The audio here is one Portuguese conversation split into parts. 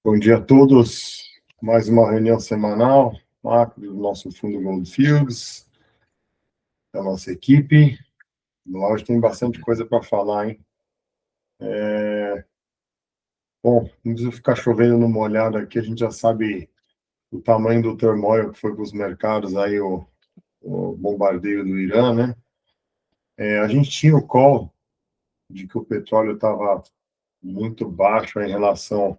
Bom dia a todos. Mais uma reunião semanal, macro do nosso fundo Gold Fields, da nossa equipe. Hoje tem bastante coisa para falar, hein? Bom, não precisa ficar chovendo numa olhada aqui, a gente já sabe o tamanho do turmoil que foi para os mercados, aí o bombardeio do Irã, né? A gente tinha o call de que o petróleo estava muito baixo em relação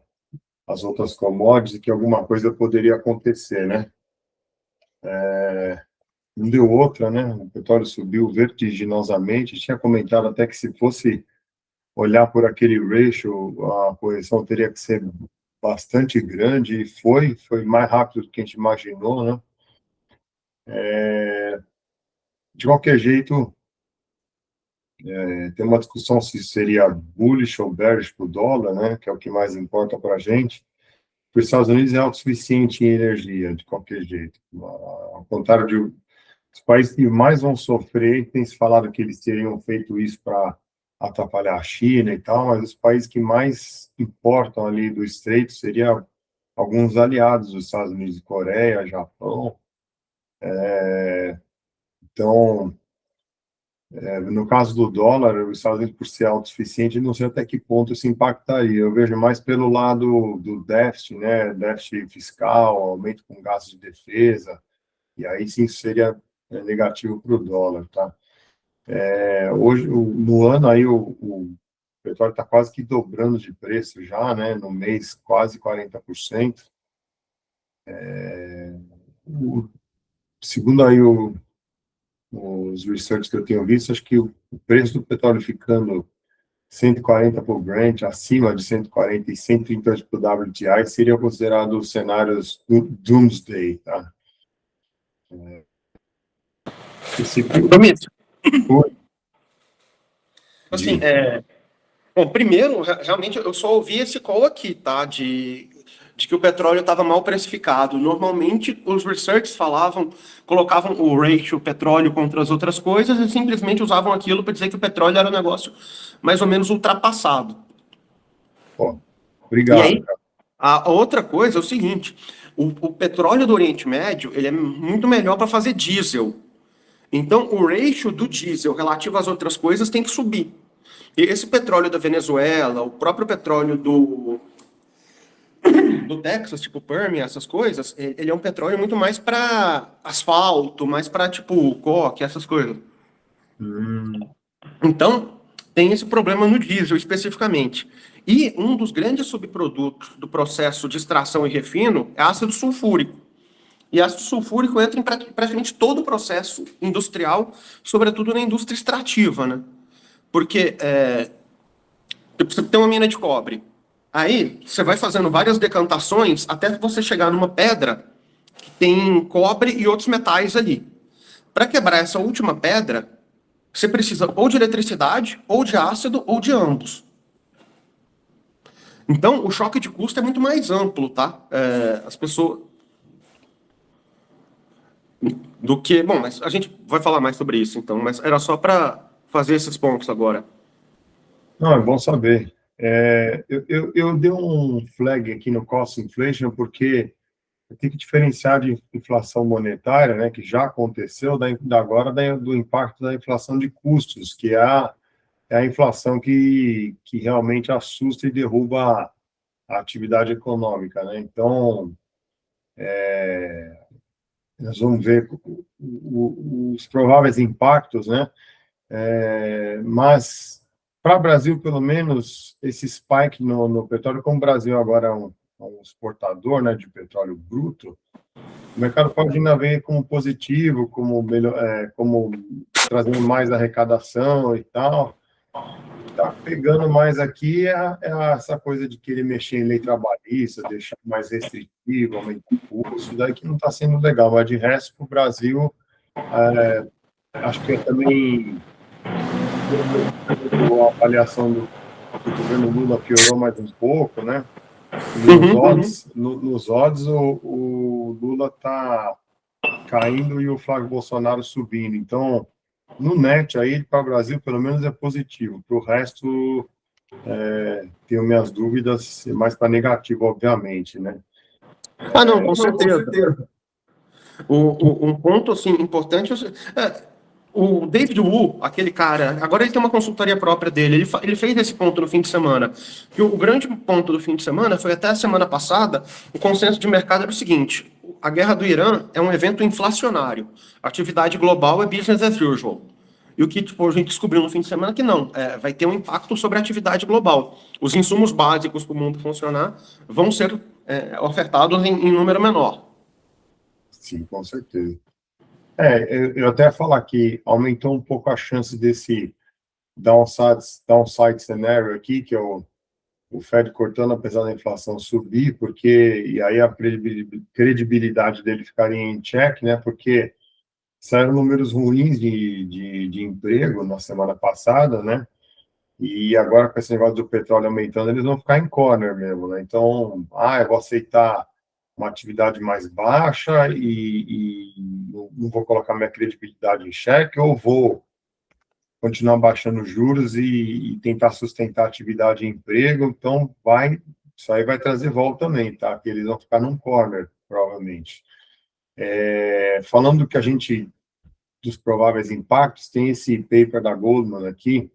às outras commodities e que alguma coisa poderia acontecer, né? Não deu outra, né? O petróleo subiu vertiginosamente. Tinha comentado até que se fosse olhar por aquele ratio, a correção teria que ser bastante grande, e foi mais rápido do que a gente imaginou, né? De qualquer jeito, tem uma discussão se seria bullish ou bearish para o dólar, né? Que é o que mais importa para a gente. Os Estados Unidos é autossuficiente em energia, de qualquer jeito. Ao contrário de os países que mais vão sofrer, tem se falado que eles teriam feito isso para atrapalhar a China e tal, mas os países que mais importam ali do Estreito seriam alguns aliados dos Estados Unidos, Coreia, Japão. Então, no caso do dólar, os Estados Unidos, por ser autossuficiente, não sei até que ponto isso impactaria. Eu vejo mais pelo lado do déficit, né? Déficit fiscal, aumento com gastos de defesa, e aí sim seria negativo para o dólar, tá? Hoje, no ano, aí o petróleo está quase que dobrando de preço já, né? No mês, quase 40%. Segundo aí os research que eu tenho visto, acho que o preço do petróleo ficando 140 por Brent, acima de 140 e 130 por WTI, seriam considerados cenários do Doomsday, tá? Domício, assim, bom, primeiro, realmente, eu só ouvi esse call aqui, tá, de que o petróleo estava mal precificado. Normalmente, os researchers colocavam o ratio petróleo contra as outras coisas e simplesmente usavam aquilo para dizer que o petróleo era um negócio mais ou menos ultrapassado. Bom, E obrigado, aí, cara. a outra coisa é o seguinte, o petróleo do Oriente Médio, ele é muito melhor para fazer diesel. Então, o ratio do diesel relativo às outras coisas tem que subir. E esse petróleo da Venezuela, o próprio petróleo do Texas, tipo Permian, essas coisas, ele é um petróleo muito mais para asfalto, mais para tipo coque, essas coisas. Então, tem esse problema no diesel especificamente. E um dos grandes subprodutos do processo de extração e refino é ácido sulfúrico. E ácido sulfúrico entra em praticamente todo o processo industrial, sobretudo na indústria extrativa, né? Porque você tem uma mina de cobre. Aí você vai fazendo várias decantações até você chegar numa pedra que tem cobre e outros metais ali. Para quebrar essa última pedra, você precisa ou de eletricidade, ou de ácido, ou de ambos. Então, o choque de custo é muito mais amplo, tá? As pessoas. Do que. Bom, mas a gente vai falar mais sobre isso, então. Mas era só para fazer esses pontos agora. Não, é bom saber. Eu dei um flag aqui no cost inflation porque tem que diferenciar de inflação monetária, né, que já aconteceu, do impacto da inflação de custos, que é a inflação que realmente assusta e derruba a atividade econômica, né? Então, nós vamos ver os prováveis impactos, né? Mas, para o Brasil, pelo menos, esse spike no petróleo, como o Brasil agora é um exportador, né, de petróleo bruto, o mercado pode ainda ver como positivo, como trazendo mais arrecadação e tal. Está pegando mais aqui essa coisa de querer mexer em lei trabalhista, deixar mais restritivo, aumentar o custo, daí que não está sendo legal. Mas, de resto, para o Brasil, acho que também a avaliação do governo Lula piorou mais um pouco, né? Nos odds o Lula está caindo e o Flávio Bolsonaro subindo. Então, no net aí, para o Brasil, pelo menos é positivo. Para o resto, tenho minhas dúvidas, mais para negativo, obviamente, né? Ah, não, com certeza. Um ponto assim, importante o David Wu, aquele cara, agora ele tem uma consultoria própria dele, ele fez esse ponto no fim de semana. E o grande ponto do fim de semana foi até a semana passada, o consenso de mercado era o seguinte: a guerra do Irã é um evento inflacionário, a atividade global é business as usual. E o que tipo, a gente descobriu no fim de semana é que não, vai ter um impacto sobre a atividade global. Os insumos básicos para o mundo funcionar vão ser ofertados em número menor. Sim, com certeza. Eu até ia falar que aumentou um pouco a chance desse downside scenario aqui, que é o Fed cortando apesar da inflação subir, porque e aí a credibilidade dele ficaria em check, né? Porque saíram números ruins de emprego na semana passada, né? E agora com esse negócio do petróleo aumentando, eles vão ficar em corner mesmo, né? Então, eu vou aceitar uma atividade mais baixa e não vou colocar minha credibilidade em xeque, ou vou continuar baixando juros e tentar sustentar a atividade e emprego. Então, isso aí vai trazer volta também, tá? Que eles vão ficar num corner, provavelmente. Falando do que a gente, dos prováveis impactos, tem esse paper da Goldman aqui,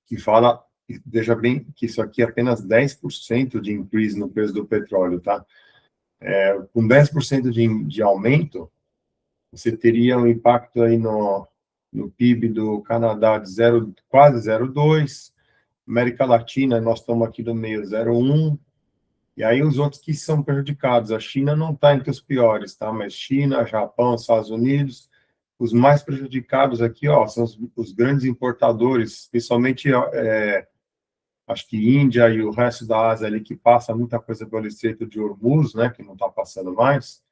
que fala, veja bem, que isso aqui é apenas 10% de increase no preço do petróleo, tá? Com 10% de aumento, você teria um impacto aí no PIB do Canadá de quase 0,2, América Latina, nós estamos aqui no meio 0,1, e aí os outros que são prejudicados, a China não está entre os piores, tá? Mas China, Japão, Estados Unidos, os mais prejudicados aqui, ó, são os grandes importadores, principalmente, acho que Índia e o resto da Ásia ali, que passa muita coisa pelo Estreito de Hormuz, né, que não está passando mais.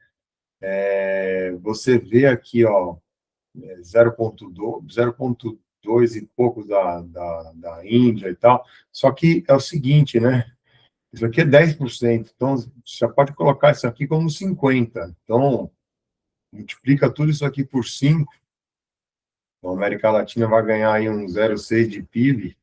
Você vê aqui, ó, 0,2 e poucos da Índia e tal. Só que é o seguinte, né? Isso aqui é 10%, então você já pode colocar isso aqui como 50%. Então, multiplica tudo isso aqui por 5. A América Latina vai ganhar aí um 0,6 de PIB,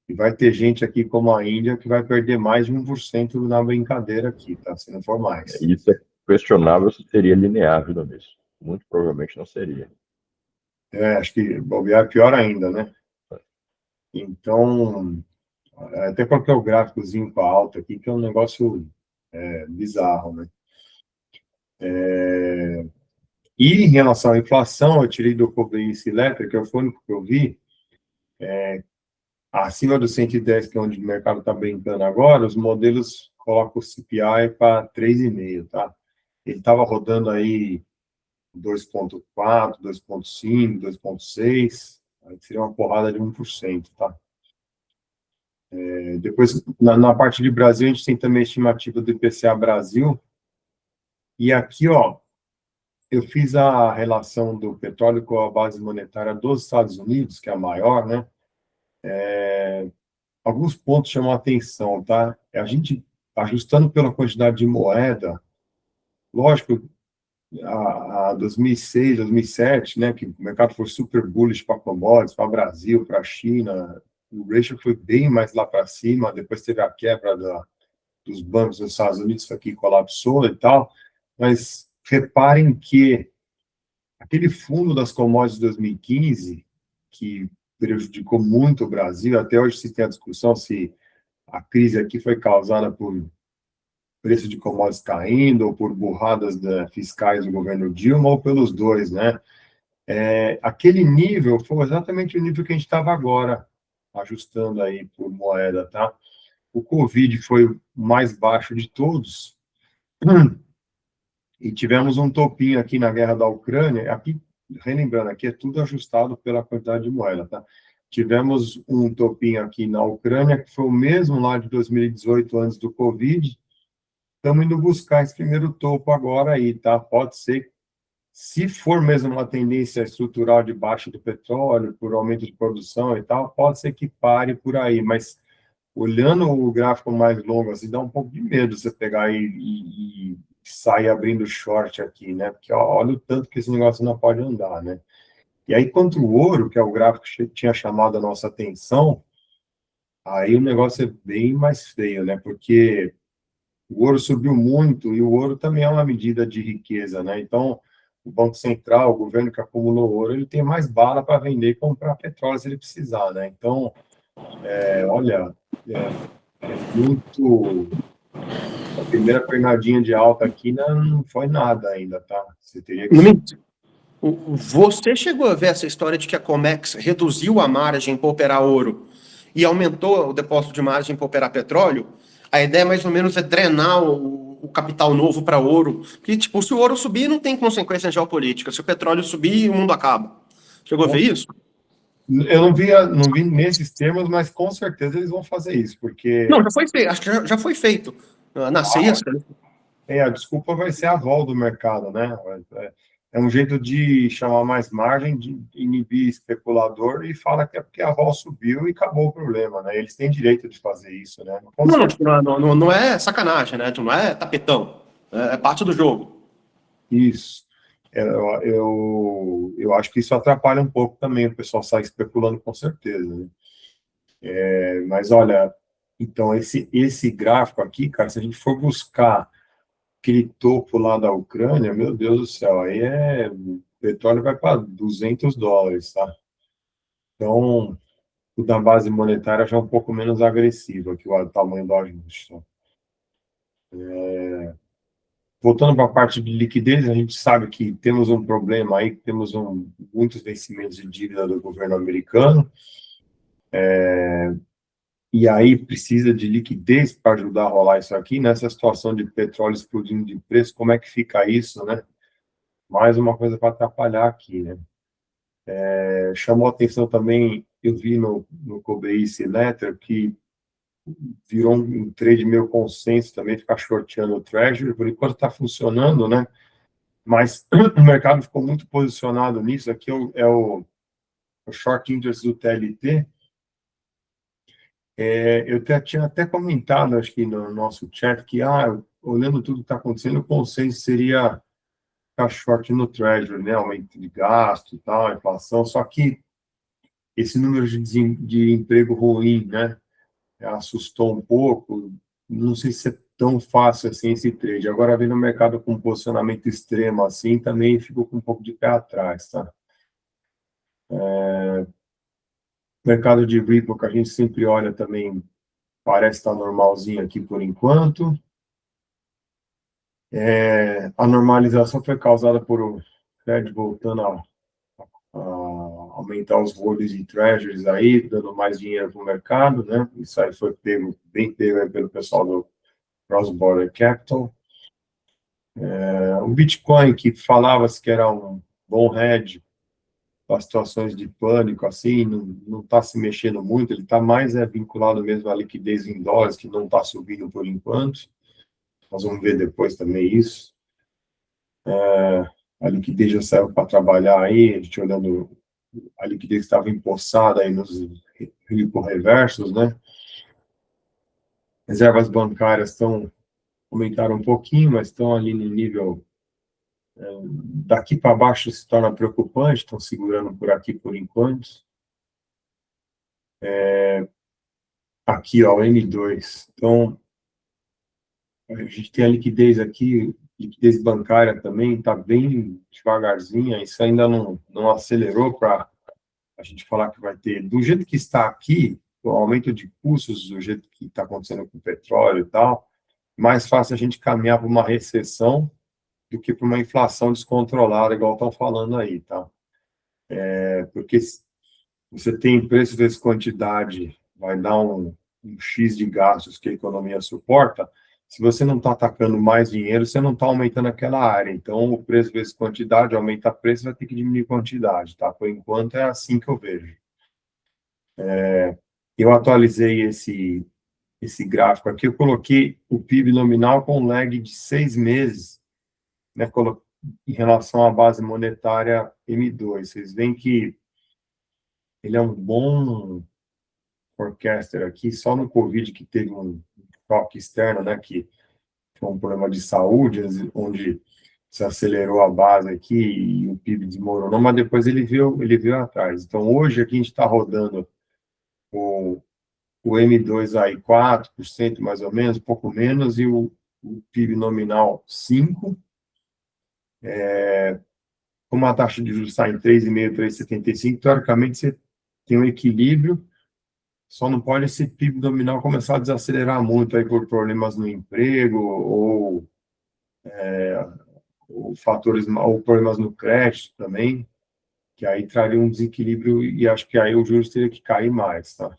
e vai ter gente aqui como a Índia que vai perder mais de 1% na brincadeira aqui, tá? Se não for mais. Isso é questionável se seria linear, viu, nisso. Muito provavelmente não seria. Acho que bobear é pior ainda, né? Então, até coloquei o gráficozinho para alta aqui, que é um negócio bizarro, né? E em relação à inflação, eu tirei do Convenience Letter, que é o único que eu vi, acima do 110, que é onde o mercado está brincando agora, os modelos colocam o CPI para 3,5, tá? Ele estava rodando aí 2,4, 2,5, 2,6, aí seria uma porrada de 1%, tá? Depois, na parte de Brasil, a gente tem também a estimativa do IPCA Brasil, e aqui, ó, eu fiz a relação do petróleo com a base monetária dos Estados Unidos, que é a maior, né? Alguns pontos chamam a atenção, tá? A gente, ajustando pela quantidade de moeda, lógico, a 2006, 2007, né, que o mercado foi super bullish para commodities, para o Brasil, para a China, o ratio foi bem mais lá para cima, depois teve a quebra dos bancos dos Estados Unidos, isso aqui colapsou e tal, mas reparem que aquele fundo das commodities de 2015, que prejudicou muito o Brasil, até hoje se tem a discussão se a crise aqui foi causada por preço de commodities caindo, ou por burradas fiscais do governo Dilma, ou pelos dois, né? Aquele nível foi exatamente o nível que a gente estava agora, ajustando aí por moeda, tá? O Covid foi o mais baixo de todos, e tivemos um topinho aqui na guerra da Ucrânia, aqui, relembrando, aqui é tudo ajustado pela quantidade de moeda, tá? Tivemos um topinho aqui na Ucrânia, que foi o mesmo lá de 2018, antes do Covid. Estamos indo buscar esse primeiro topo agora aí, tá? Pode ser, se for mesmo uma tendência estrutural de baixa do petróleo, por aumento de produção e tal, pode ser que pare por aí, mas olhando o gráfico mais longo, assim, dá um pouco de medo você pegar e sair abrindo short aqui, né? Porque olha o tanto que esse negócio não pode andar, né? E aí, quanto o ouro, que é o gráfico que tinha chamado a nossa atenção, aí o negócio é bem mais feio, né? Porque o ouro subiu muito e o ouro também é uma medida de riqueza, né? Então, o Banco Central, o governo que acumulou ouro, ele tem mais bala para vender e comprar petróleo se ele precisar, né? Então, olha, é muito. A primeira pernadinha de alta aqui não foi nada ainda, tá? Você teria que. Você chegou a ver essa história de que a Comex reduziu a margem para operar ouro e aumentou o depósito de margem para operar petróleo? A ideia mais ou menos é drenar o capital novo para ouro. Porque, tipo, se o ouro subir, não tem consequência geopolítica. Se o petróleo subir, o mundo acaba. Chegou a ver isso? Eu não vi nesses termos, mas com certeza eles vão fazer isso, Não, porque já foi feito. Acho que já foi feito. Na sexta. a desculpa vai ser a vol do mercado, né? É um jeito de chamar mais margem, de inibir especulador e fala que é porque a vol subiu e acabou o problema, né? Eles têm direito de fazer isso, né? Não é sacanagem, né? Não é tapetão. É parte do jogo. Isso. Eu acho que isso atrapalha um pouco também, o pessoal sai especulando com certeza, né? Mas olha, então esse gráfico aqui, cara, se a gente for buscar aquele topo lá da Ucrânia, meu Deus do céu, aí o petróleo vai para $200, tá? Então, o da base monetária já é um pouco menos agressivo aqui, o tamanho do ajuste. Tá? Voltando para a parte de liquidez, a gente sabe que temos um problema aí, temos muitos vencimentos de dívida do governo americano, e aí precisa de liquidez para ajudar a rolar isso aqui. Nessa situação de petróleo explodindo de preço, como é que fica isso, né? Mais uma coisa para atrapalhar aqui, né? Chamou a atenção também, eu vi no Cobeis Letter que virou um trade meio consenso também, ficar shorteando o Treasury, por enquanto está funcionando, né? Mas o mercado ficou muito posicionado nisso. Aqui é o short interest do TLT. Eu tinha até comentado, acho que no nosso chat, que olhando tudo que está acontecendo, o consenso seria ficar short no Treasury, né? Aumento de gasto e tal, inflação. Só que esse número de emprego ruim, né? Assustou um pouco. Não sei se é tão fácil assim esse trade. Agora, vendo o mercado com um posicionamento extremo assim, também ficou com um pouco de pé atrás, tá? Mercado de Ripple, que a gente sempre olha também, parece estar normalzinho aqui por enquanto. A normalização foi causada por o Fed voltando a aumentar os volumes de treasuries aí, dando mais dinheiro para o mercado, né? Isso aí foi bem pego aí pelo pessoal do Cross Border Capital. O Bitcoin, que falava-se que era um bom hedge para situações de pânico, assim, não está se mexendo muito, ele está mais vinculado mesmo à liquidez em dólares, que não está subindo por enquanto. Nós vamos ver depois também isso. A liquidez já saiu para trabalhar aí, a gente olhando, a liquidez estava empossada aí nos Ripple reversos, né? Reservas bancárias aumentaram um pouquinho, mas estão ali no nível. Daqui para baixo se torna preocupante, estão segurando por aqui por enquanto. Aqui, ó, o M2. Então, a gente tem a liquidez aqui, liquidez bancária também, está bem devagarzinha, isso ainda não acelerou para a gente falar que vai ter. Do jeito que está aqui, o aumento de custos, do jeito que está acontecendo com o petróleo e tal, mais fácil a gente caminhar para uma recessão do que para uma inflação descontrolada, igual estão falando aí, tá? Porque você tem preço vezes quantidade, vai dar um X de gastos que a economia suporta. Se você não está atacando mais dinheiro, você não está aumentando aquela área. Então, o preço vezes quantidade, aumenta preço, vai ter que diminuir quantidade, tá? Por enquanto, é assim que eu vejo. Eu atualizei esse gráfico aqui, eu coloquei o PIB nominal com lag de 6 meses, né, em relação à base monetária M2. Vocês veem que ele é um bom forecaster aqui, só no Covid que teve um choque externo, né, que foi um problema de saúde, onde se acelerou a base aqui e o PIB desmoronou, mas depois ele veio atrás. Então, hoje aqui a gente está rodando o M2 aí 4%, mais ou menos, pouco menos, e o PIB nominal 5%. Como a taxa de juros está em 3,5%, 3,75%, teoricamente você tem um equilíbrio, só não pode esse PIB nominal começar a desacelerar muito aí por problemas no emprego ou fatores, ou problemas no crédito também, que aí traria um desequilíbrio e acho que aí o juros teria que cair mais, tá?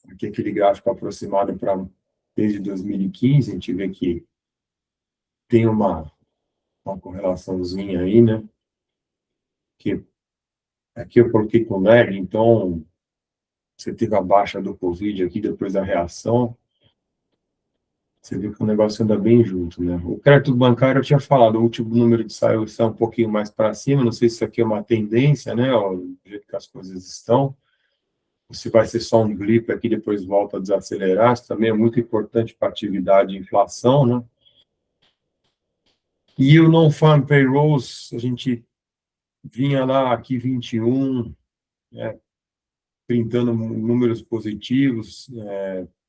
Aqui aquele gráfico aproximado para desde 2015, a gente vê que tem uma correlaçãozinha aí, né? Que aqui eu coloquei com lag, então você teve a baixa do Covid aqui depois da reação, você vê que o negócio anda bem junto, né? O crédito bancário eu tinha falado, o último número de saiu está um pouquinho mais para cima, não sei se isso aqui é uma tendência, né? Ó, do jeito que as coisas estão, ou se vai ser só um blip aqui, depois volta a desacelerar, isso também é muito importante para a atividade e inflação, né? E o non-farm payrolls, a gente vinha lá aqui 21, né, printando números positivos,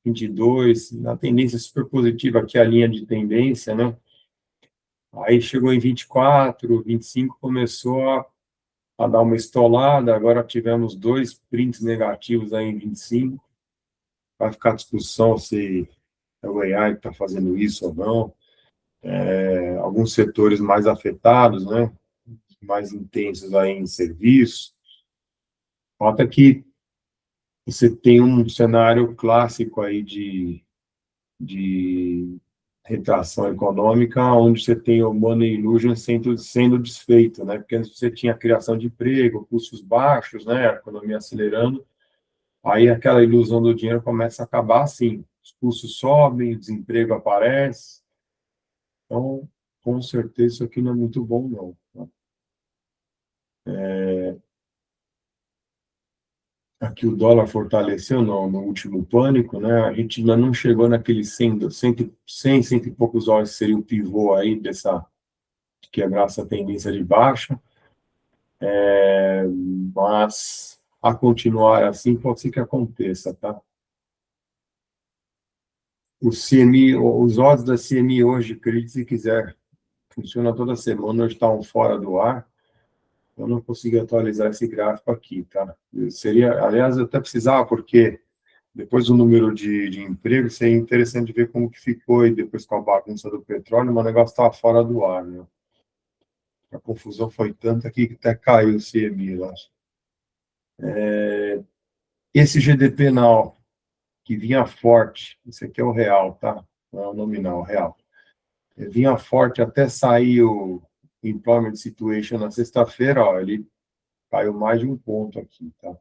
22, na tendência super positiva aqui a linha de tendência, né? Aí chegou em 24, 25, começou a dar uma estolada, agora tivemos 2 prints negativos aí em 25, vai ficar discussão se é o AI que está fazendo isso ou não, alguns setores mais afetados, né? Mais intensos aí em serviço. Nota que você tem um cenário clássico aí de retração econômica, onde você tem o money illusion sendo desfeito, né? Porque antes você tinha criação de emprego, custos baixos, né? A economia acelerando, aí aquela ilusão do dinheiro começa a acabar assim, os custos sobem, o desemprego aparece, então, com certeza isso aqui não é muito bom, não. Tá? Aqui o dólar fortaleceu no último pânico, né? A gente ainda não chegou naquele 100, 100 e poucos dólares, que seria o pivô aí de quebrar essa tendência de baixa. Mas a continuar assim, pode ser que aconteça, tá? O CMI, os odds da CMI hoje, acredite se quiser, funciona toda semana, hoje estão fora do ar. Eu não consegui atualizar esse gráfico aqui, tá? Seria, aliás, eu até precisava, porque depois do número de emprego, seria interessante ver como que ficou, e depois com a bagunça do petróleo, mas o negócio estava fora do ar, né? A confusão foi tanta que até caiu o CMI, eu acho. Esse GDP Now, que vinha forte, esse aqui é o real, tá? Não é o nominal, o real. Vinha forte até sair o Employment Situation na sexta-feira, ó, ele caiu mais de um ponto aqui, tá?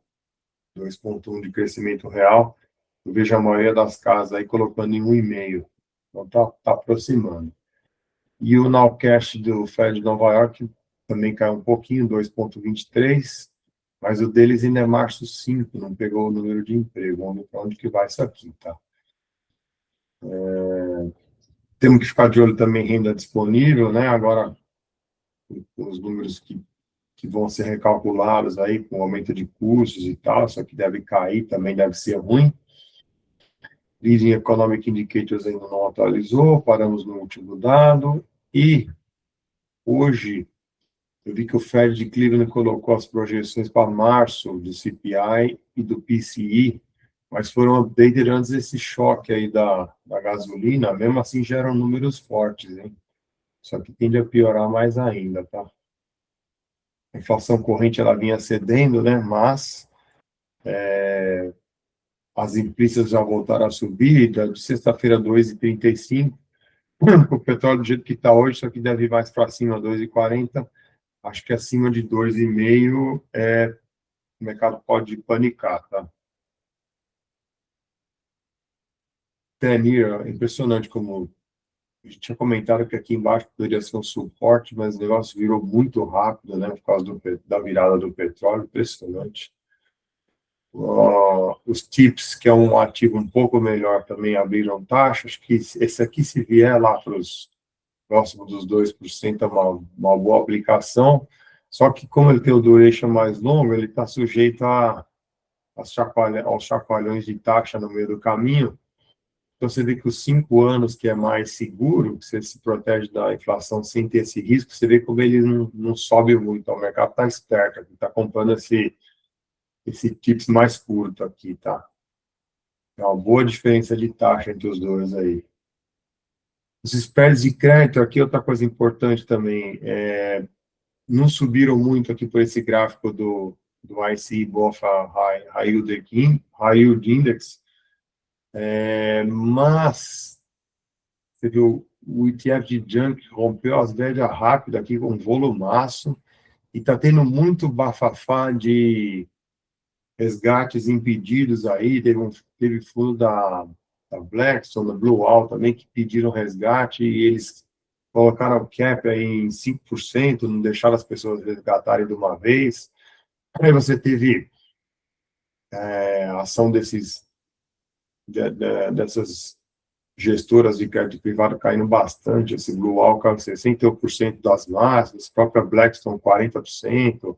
2,1 de crescimento real. Eu vejo a maioria das casas aí colocando em 1,5. Então tá aproximando. E o Nowcash do Fed de Nova York também caiu um pouquinho, 2,23, mas o deles ainda é março 5, não pegou o número de emprego. Vamos ver para onde que vai isso aqui, tá? Temos que ficar de olho também em renda disponível, né? Agora, os números que vão ser recalculados aí com aumento de custos e tal, só que deve cair, também deve ser ruim. Leading Economic Indicators ainda não atualizou, paramos no último dado, e hoje eu vi que o Fed de Cleveland colocou as projeções para março do CPI e do PCI, mas foram updated antes desse choque aí da gasolina, mesmo assim geram números fortes, hein? Só que tende a piorar mais ainda, tá? A inflação corrente, ela vinha cedendo, né? Mas as implícitas já voltaram a subir, de sexta-feira 2,35, o petróleo do jeito que está hoje, só que deve ir mais para cima, 2,40, acho que acima de 2,5 o mercado pode panicar, tá? Tenir, impressionante como a gente tinha comentado que aqui embaixo poderia ser um suporte, mas o negócio virou muito rápido, né, por causa da virada do petróleo, impressionante. Os TIPS, que é um ativo um pouco melhor, também abriram taxa. Acho que esse aqui, se vier lá para os próximos dos 2%, é uma boa aplicação. Só que, como ele tem o duration mais longo, ele está sujeito a aos chacoalhões de taxa no meio do caminho. Então, você vê que os 5 anos, que é mais seguro, que você se protege da inflação sem ter esse risco, você vê como ele não sobe muito. Então, o mercado está esperto, está comprando esse TIPS mais curto aqui, tá? É uma boa diferença de taxa entre os dois aí. Os spreads de crédito, aqui outra coisa importante também, não subiram muito aqui por esse gráfico do IC BOFA High Yield Index, mas você viu o ETF de Junk rompeu as médias rápidas aqui com um volumaço e está tendo muito bafafá de resgates impedidos aí, teve fundo da Blackstone, da Blue Owl também, que pediram resgate e eles colocaram o cap aí em 5%, não deixaram as pessoas resgatarem de uma vez. Aí você teve a ação dessas gestoras de crédito privado caindo bastante, esse Blue Owl caiu 61% das massas, a própria Blackstone 40%,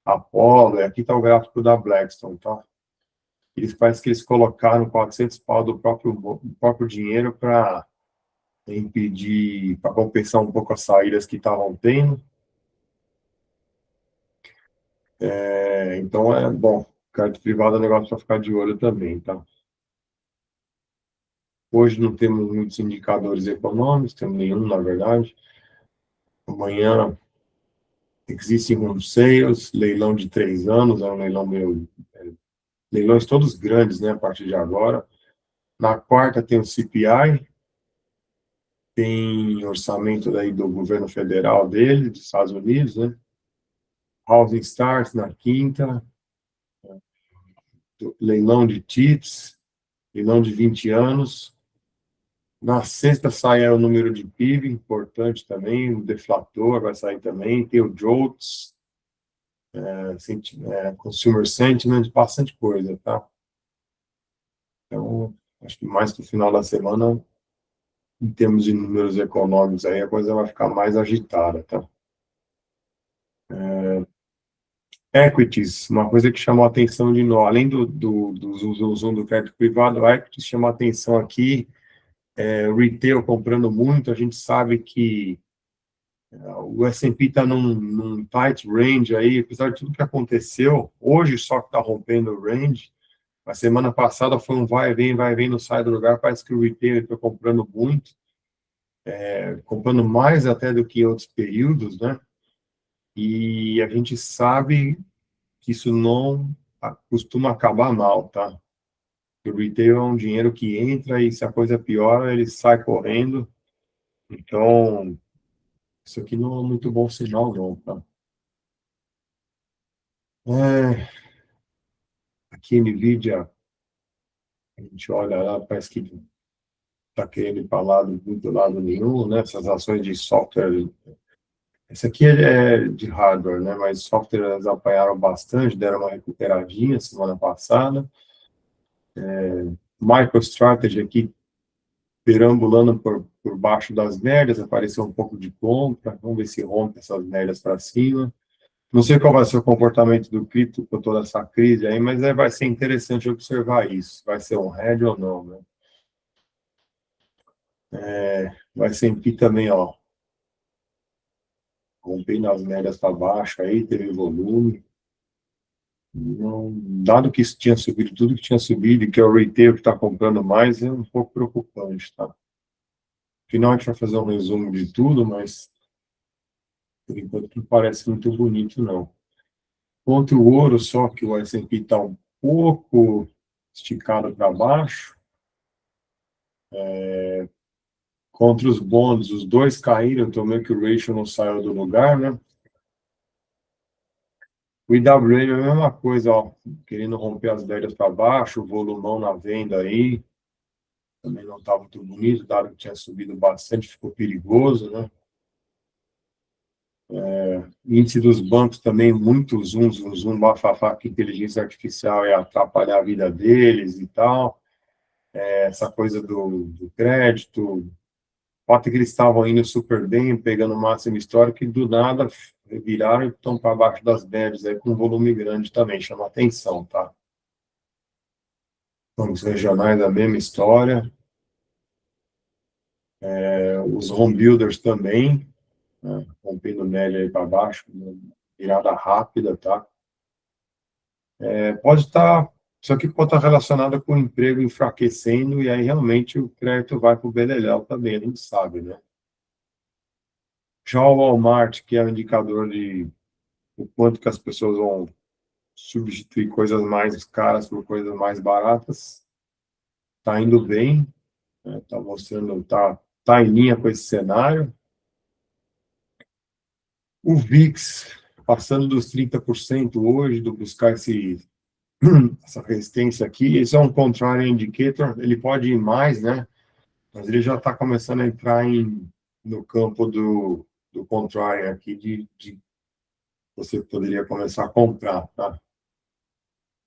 Apollo, e aqui está o gráfico da Blackstone, tá? Parece que eles colocaram 400 pau do próprio dinheiro para impedir, para compensar um pouco as saídas que estavam tendo. Então, bom, crédito privado é um negócio para ficar de olho também, tá? Hoje não temos muitos indicadores econômicos, temos nenhum, na verdade. Amanhã, existing home sales, leilão de 3 anos, é um leilão meio... leilões todos grandes, né, a partir de agora. Na quarta tem o CPI, tem orçamento daí do governo federal dele, dos Estados Unidos, né? Housing Starts na quinta, leilão de TIPS, leilão de 20 anos. Na sexta sai o número de PIB, importante também, o deflator vai sair também, tem o JOLTS, Consumer Sentiment, bastante coisa, tá? Então, acho que mais que no final da semana, em termos de números econômicos, aí a coisa vai ficar mais agitada, tá? Equities, uma coisa que chamou a atenção de nós, além do zoom do crédito privado, a equities chamou a atenção aqui, retail comprando muito, a gente sabe que o S&P está num tight range aí, apesar de tudo que aconteceu, hoje só que está rompendo o range, a semana passada foi um vai e vem, não sai do lugar, parece que o retail está comprando muito, comprando mais até do que em outros períodos, né? E a gente sabe que isso não costuma acabar mal, tá? O retail é um dinheiro que entra e se a coisa piora, ele sai correndo. Então, isso aqui não é muito bom sinal, não, tá? Aqui, NVIDIA, a gente olha lá, parece que está querendo ir para muito lado nenhum, né? Essas ações de software. Esse aqui é de hardware, né? Mas software elas apanharam bastante, deram uma recuperadinha semana passada. MicroStrategy aqui, perambulando por baixo das médias, apareceu um pouco de compra, vamos ver se rompe essas médias para cima. Não sei qual vai ser o comportamento do cripto com toda essa crise aí, mas vai ser interessante observar isso, vai ser um hedge ou não, né? Vai sempre também, ó, rompendo as médias para baixo aí, teve volume. Não, dado que isso tinha subido, tudo que tinha subido, e que é o retail que está comprando mais, é um pouco preocupante, tá? Afinal, a gente vai fazer um resumo de tudo, mas por enquanto não parece muito bonito, não. Contra o ouro, só que o S&P está um pouco esticado para baixo. Contra os bonds, os dois caíram, então meio que o ratio não saiu do lugar, né? O IWM é a mesma coisa, ó, querendo romper as médias para baixo, o volumão na venda aí, também não está muito bonito, dado que tinha subido bastante, ficou perigoso, né? Índice dos bancos também, muito zoom, bafafá, que inteligência artificial ia atrapalhar a vida deles e tal. Essa coisa do crédito, o fato é que eles estavam indo super bem, pegando o máximo histórico, e do nada viraram e estão para baixo das médias, aí com volume grande também, chama atenção, tá? Bancos regionais, a mesma história. Os home builders também, né, rompendo média aí para baixo, virada rápida, tá? Pode estar, isso aqui pode estar relacionado com o emprego enfraquecendo, e aí realmente o crédito vai para o beleléu também, a gente sabe, né? Já o Walmart, que é o indicador de o quanto que as pessoas vão substituir coisas mais caras por coisas mais baratas, está indo bem, né? Está mostrando, tá em linha com esse cenário. O VIX, passando dos 30% hoje, do buscar essa resistência aqui, esse é um contrarian indicator, ele pode ir mais, né? Mas ele já está começando a entrar no campo do contrarian aqui, de você poderia começar a comprar, tá?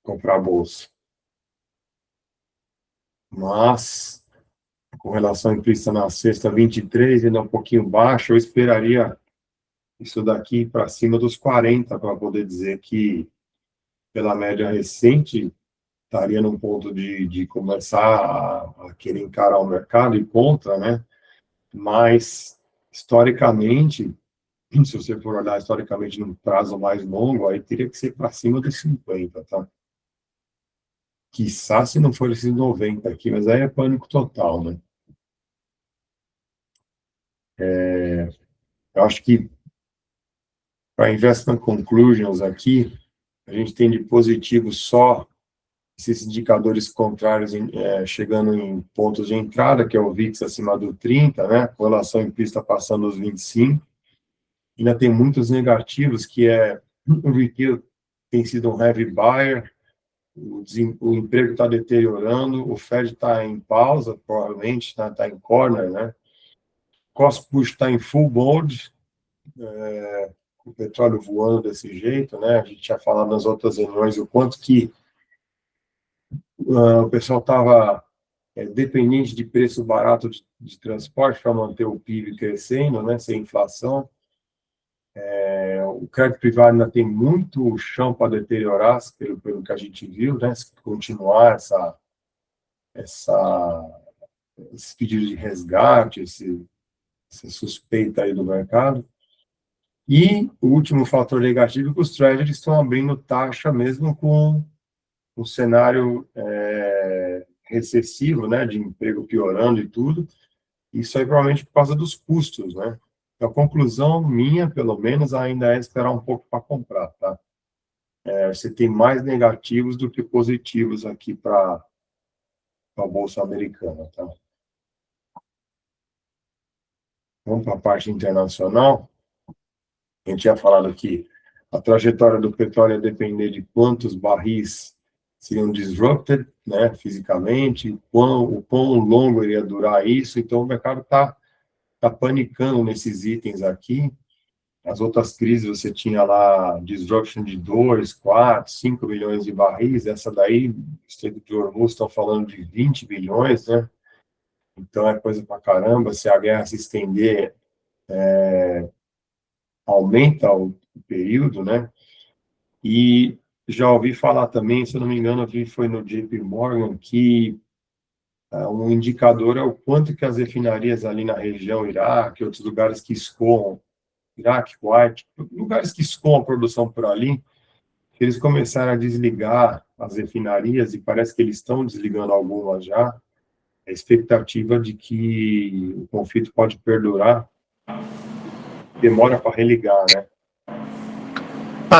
Comprar a bolsa. Mas, com relação à implícita na sexta, 23, ainda um pouquinho baixo, eu esperaria isso daqui para cima dos 40, para poder dizer que, pela média recente, estaria num ponto de começar a querer encarar o mercado e contra, né? Mas, historicamente, se você for olhar historicamente num prazo mais longo, aí teria que ser para cima dos 50, tá? Quiçá se não for esses 90 aqui, mas aí é pânico total, né? Eu acho que para investment conclusions aqui, a gente tem de positivo só esses indicadores contrários chegando em pontos de entrada, que é o VIX acima do 30, né? Correlação implícita passando os 25. Ainda tem muitos negativos, que o retail tem sido um heavy buyer, o emprego está deteriorando, o Fed está em pausa, provavelmente, está em corner, né? Cost push está em full mode, o petróleo voando desse jeito, né? A gente tinha falado nas outras reuniões o quanto que o pessoal estava dependente de preço barato de transporte para manter o PIB crescendo, né? Sem inflação. O crédito privado ainda tem muito chão para deteriorar, pelo que a gente viu, né? Se continuar esse pedido de resgate, essa suspeita aí do mercado. E o último fator negativo é que os treasuries estão abrindo taxa mesmo com o cenário recessivo, né, de emprego piorando e tudo. Isso aí provavelmente por causa dos custos, né? A conclusão minha, pelo menos, ainda é esperar um pouco para comprar, tá? Você tem mais negativos do que positivos aqui para a Bolsa Americana, tá? Vamos para a parte internacional. A gente tinha falado que a trajetória do petróleo ia depender de quantos barris seriam disrupted, né, fisicamente, o quão longo iria durar isso. Então, o mercado está panicando nesses itens aqui. As outras crises, você tinha lá disruption de 2, 4, 5 milhões de barris. Essa daí, o Estreito de Hormuz estão falando de 20 milhões, né? Então, é coisa pra caramba. Se a guerra se estender, aumenta o período, né? E já ouvi falar também, se eu não me engano, foi no JP Morgan, que um indicador é o quanto que as refinarias ali na região Iraque, outros lugares que escoam, Iraque, Kuwait, lugares que escoam a produção por ali, que eles começaram a desligar as refinarias, e parece que eles estão desligando algumas já. A expectativa de que o conflito pode perdurar, demora para religar, né?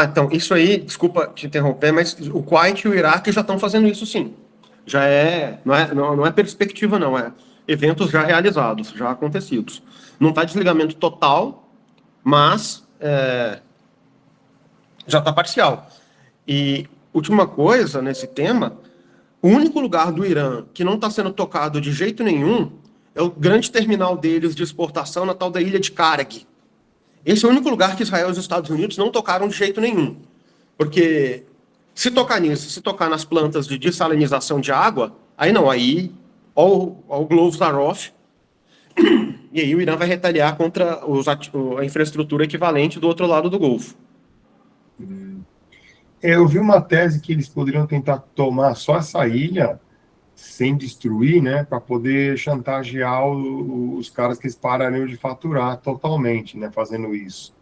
Então, isso aí, desculpa te interromper, mas o Kuwait e o Iraque já estão fazendo isso sim. Já não é perspectiva, não, é eventos já realizados, já acontecidos. Não está desligamento total, mas já está parcial. E última coisa nesse tema, o único lugar do Irã que não está sendo tocado de jeito nenhum é o grande terminal deles de exportação na tal da ilha de Karag. Esse é o único lugar que Israel e os Estados Unidos não tocaram de jeito nenhum. Porque se tocar nisso, se tocar nas plantas de dessalinização de água, aí não, aí all gloves are off, e aí o Irã vai retaliar contra a infraestrutura equivalente do outro lado do Golfo. Eu vi uma tese que eles poderiam tentar tomar só essa ilha sem destruir, né, para poder chantagear os caras que eles parariam de faturar totalmente, né, fazendo isso.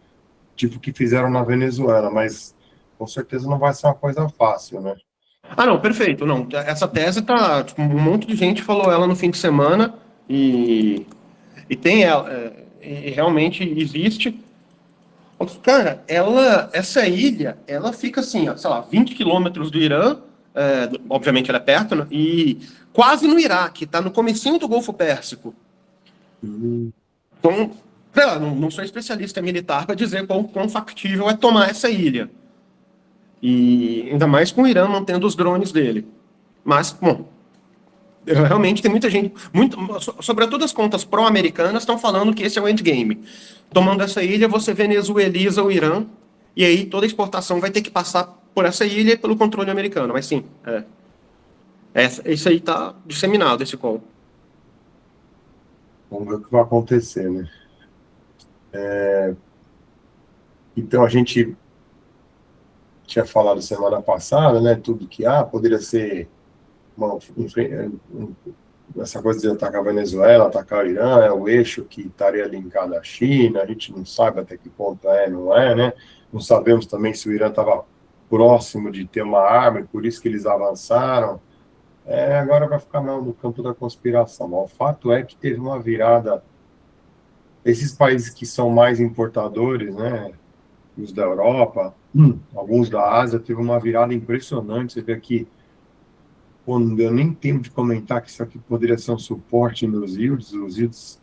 Tipo o que fizeram na Venezuela, mas com certeza não vai ser uma coisa fácil, né? Ah, não, perfeito. Não, essa tese tá. Tipo, um monte de gente falou ela no fim de semana e tem ela. E realmente existe. Cara, essa ilha, ela fica assim, ó, sei lá, 20 quilômetros do Irã, obviamente ela é perto, né? E quase no Iraque, tá no comecinho do Golfo Pérsico. Hum. Então, sei lá, não sou especialista militar para dizer quão factível é tomar essa ilha. E ainda mais com o Irã mantendo os drones dele. Mas, bom, realmente tem muita gente, sobretudo as contas pró-americanas, estão falando que esse é o endgame. Tomando essa ilha, você venezueliza o Irã, e aí toda exportação vai ter que passar por essa ilha e pelo controle americano. Mas sim, isso aí está disseminado, esse call. Vamos ver o que vai acontecer, né? Então, a gente tinha falado semana passada, né, tudo que poderia ser essa coisa de atacar a Venezuela, atacar o Irã, é o eixo que estaria linkado à China, a gente não sabe até que ponto não é, né? Não sabemos também se o Irã estava próximo de ter uma arma, e por isso que eles avançaram. Agora vai ficar no campo da conspiração. Mas o fato é que teve uma virada. Esses países que são mais importadores, né, os da Europa, alguns da Ásia, teve uma virada impressionante. Você vê aqui, pô, não deu nem tempo de comentar que isso aqui poderia ser um suporte nos yields. Os yields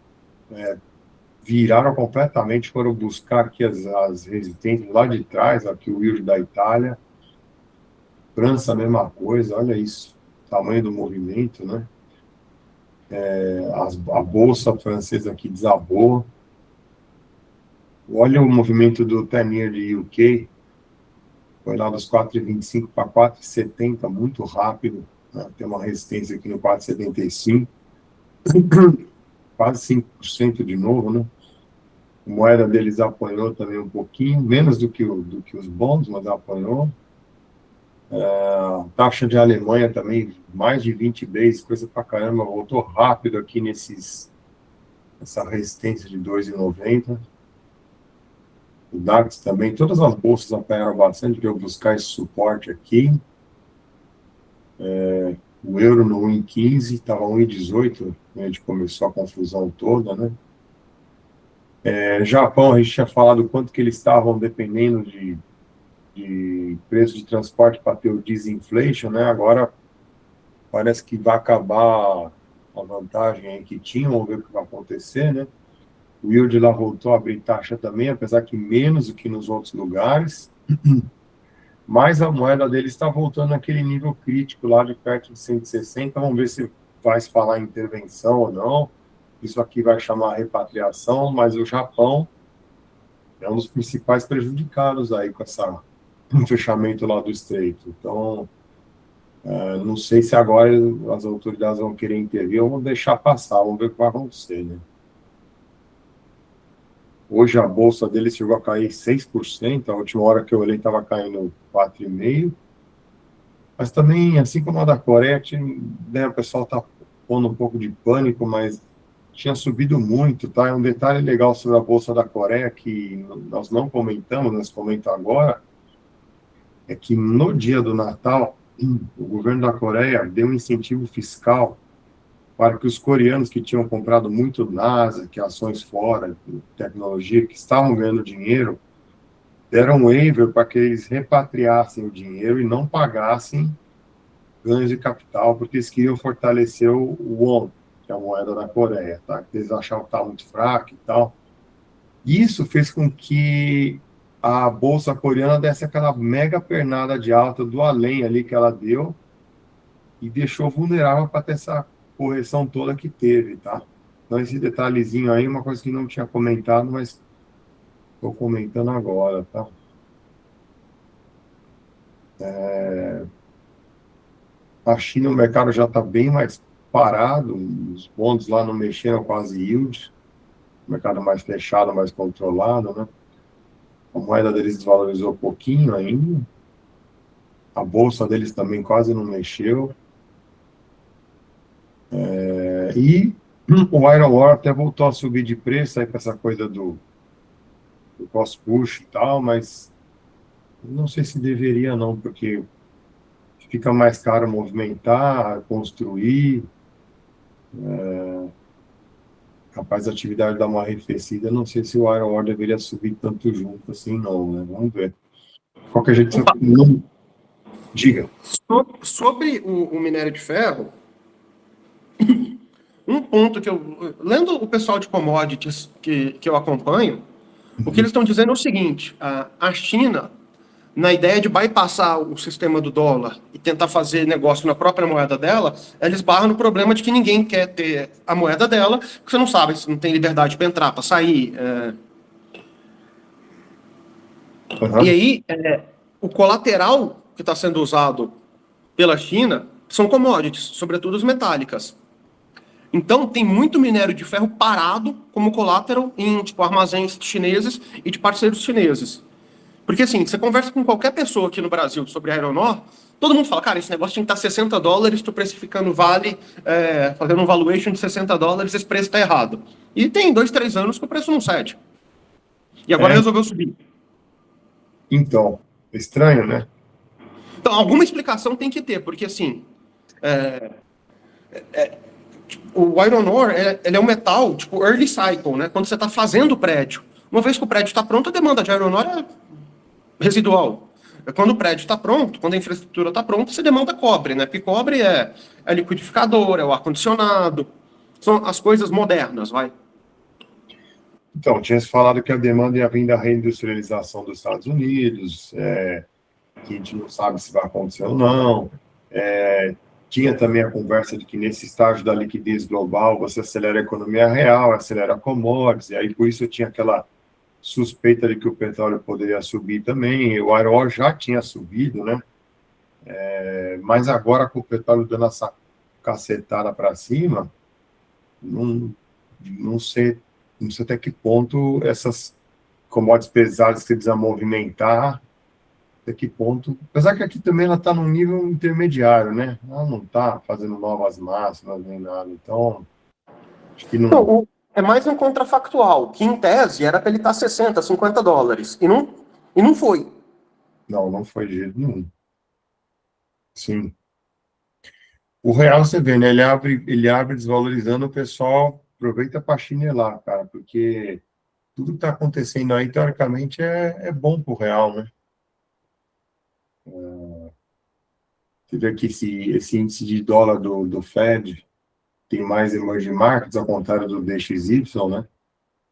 viraram completamente, foram buscar aqui as resistências lá de trás, aqui o yield da Itália. França, a mesma coisa, olha isso, tamanho do movimento, né? A bolsa francesa aqui desabou. Olha o movimento do 10-year de UK, foi lá dos 4,25 para 4,70, muito rápido, né? Tem uma resistência aqui no 4,75, quase 5% de novo, né? A moeda deles apanhou também um pouquinho, menos do que os bons, mas apanhou. A taxa de Alemanha também, mais de 20 vezes, coisa pra caramba, voltou rápido aqui essa resistência de 2,90. O DAX também, todas as bolsas apanharam bastante, que eu buscar esse suporte aqui. O euro no 1,15, estava 1,18, a gente começou a confusão toda, né? Japão, a gente tinha falado quanto que eles estavam dependendo de preço de transporte para ter o disinflation, né? Agora parece que vai acabar a vantagem aí que tinham, vamos ver o que vai acontecer, né? O yield lá voltou a abrir taxa também, apesar que menos do que nos outros lugares, mas a moeda dele está voltando naquele nível crítico lá de perto de 160, vamos ver se vai se falar em intervenção ou não. Isso aqui vai chamar repatriação, mas o Japão é um dos principais prejudicados aí com o fechamento lá do estreito. Então, não sei se agora as autoridades vão querer intervir ou vão deixar passar, vamos ver o que vai acontecer, né? Hoje a bolsa dele chegou a cair 6%, a última hora que eu olhei estava caindo 4,5%, mas também, assim como a da Coreia, né, o pessoal está pondo um pouco de pânico, mas tinha subido muito, tá? Um detalhe legal sobre a bolsa da Coreia que nós não comentamos, nós comentamos agora, é que no dia do Natal, o governo da Coreia deu um incentivo fiscal para que os coreanos que tinham comprado muito NASA, que ações fora, tecnologia, que estavam ganhando dinheiro, deram um waiver para que eles repatriassem o dinheiro e não pagassem ganhos de capital, porque eles queriam fortalecer o won, que é a moeda da Coreia, tá? Eles achavam que estava muito fraco e tal. Isso fez com que a bolsa coreana desse aquela mega pernada de alta do além ali que ela deu e deixou vulnerável para ter essa correção toda que teve, tá? Então, esse detalhezinho aí, uma coisa que não tinha comentado, mas estou comentando agora, tá? A China, o mercado já está bem mais parado, os bonds lá não mexeram quase yield, o mercado mais fechado, mais controlado, né? A moeda deles desvalorizou um pouquinho ainda, a bolsa deles também quase não mexeu. E o Iron Ore até voltou a subir de preço aí com essa coisa do cost push e tal, mas não sei se deveria não, porque fica mais caro movimentar, construir, capaz a atividade dar uma arrefecida, não sei se o Iron Ore deveria subir tanto junto assim não, né? Vamos ver. De qualquer jeito, não... Diga. Sobre o minério de ferro, um ponto que eu... Lendo o pessoal de commodities que eu acompanho, o que eles estão dizendo é o seguinte, a China, na ideia de bypassar o sistema do dólar e tentar fazer negócio na própria moeda dela, eles barram no problema de que ninguém quer ter a moeda dela, porque você não sabe, você não tem liberdade para entrar, para sair. E Uhum. aí, o colateral que está sendo usado pela China são commodities, sobretudo as metálicas. Então, tem muito minério de ferro parado como collateral em tipo, armazéns chineses e de parceiros chineses. Porque, assim, você conversa com qualquer pessoa aqui no Brasil sobre Iron Ore, todo mundo fala, cara, esse negócio tinha que estar $60, estou precificando Vale, fazendo um valuation de $60, esse preço está errado. E tem 2, 3 anos que o preço não cede. E agora É, resolveu subir. então, estranho, né? Então, alguma explicação tem que ter, porque, assim, o Iron Ore, ele é um metal, tipo, early cycle, né? Quando você está fazendo o prédio. Uma vez que o prédio está pronto, a demanda de Iron Ore é residual. Quando o prédio está pronto, quando a infraestrutura está pronta, você demanda cobre, né? Porque cobre é liquidificador, é o ar-condicionado, são as coisas modernas, vai. Então, tinha se falado que a demanda ia vir da reindustrialização dos Estados Unidos, que a gente não sabe se vai acontecer ou não. Tinha também a conversa de que nesse estágio da liquidez global você acelera a economia real, acelera commodities, e aí por isso tinha aquela suspeita de que o petróleo poderia subir também. O Iron Ore já tinha subido, né? Mas agora com o petróleo dando essa cacetada para cima, não, não sei, não sei até que ponto essas commodities pesadas que você precisa movimentar, até que ponto. Apesar que aqui também ela está num nível intermediário, né? Ela não está fazendo novas máximas nem nada. Então, acho que Então, não. é mais um contrafactual, que em tese era para ele estar $60, $50. E não foi. Não, não foi de jeito nenhum. Sim. O real, você vê, né? Ele abre desvalorizando, o pessoal aproveita para chinelar, cara, porque tudo que está acontecendo aí, teoricamente, é bom para o real, né? Você vê que esse índice de dólar do Fed tem mais emerging markets, ao contrário do DXY, né?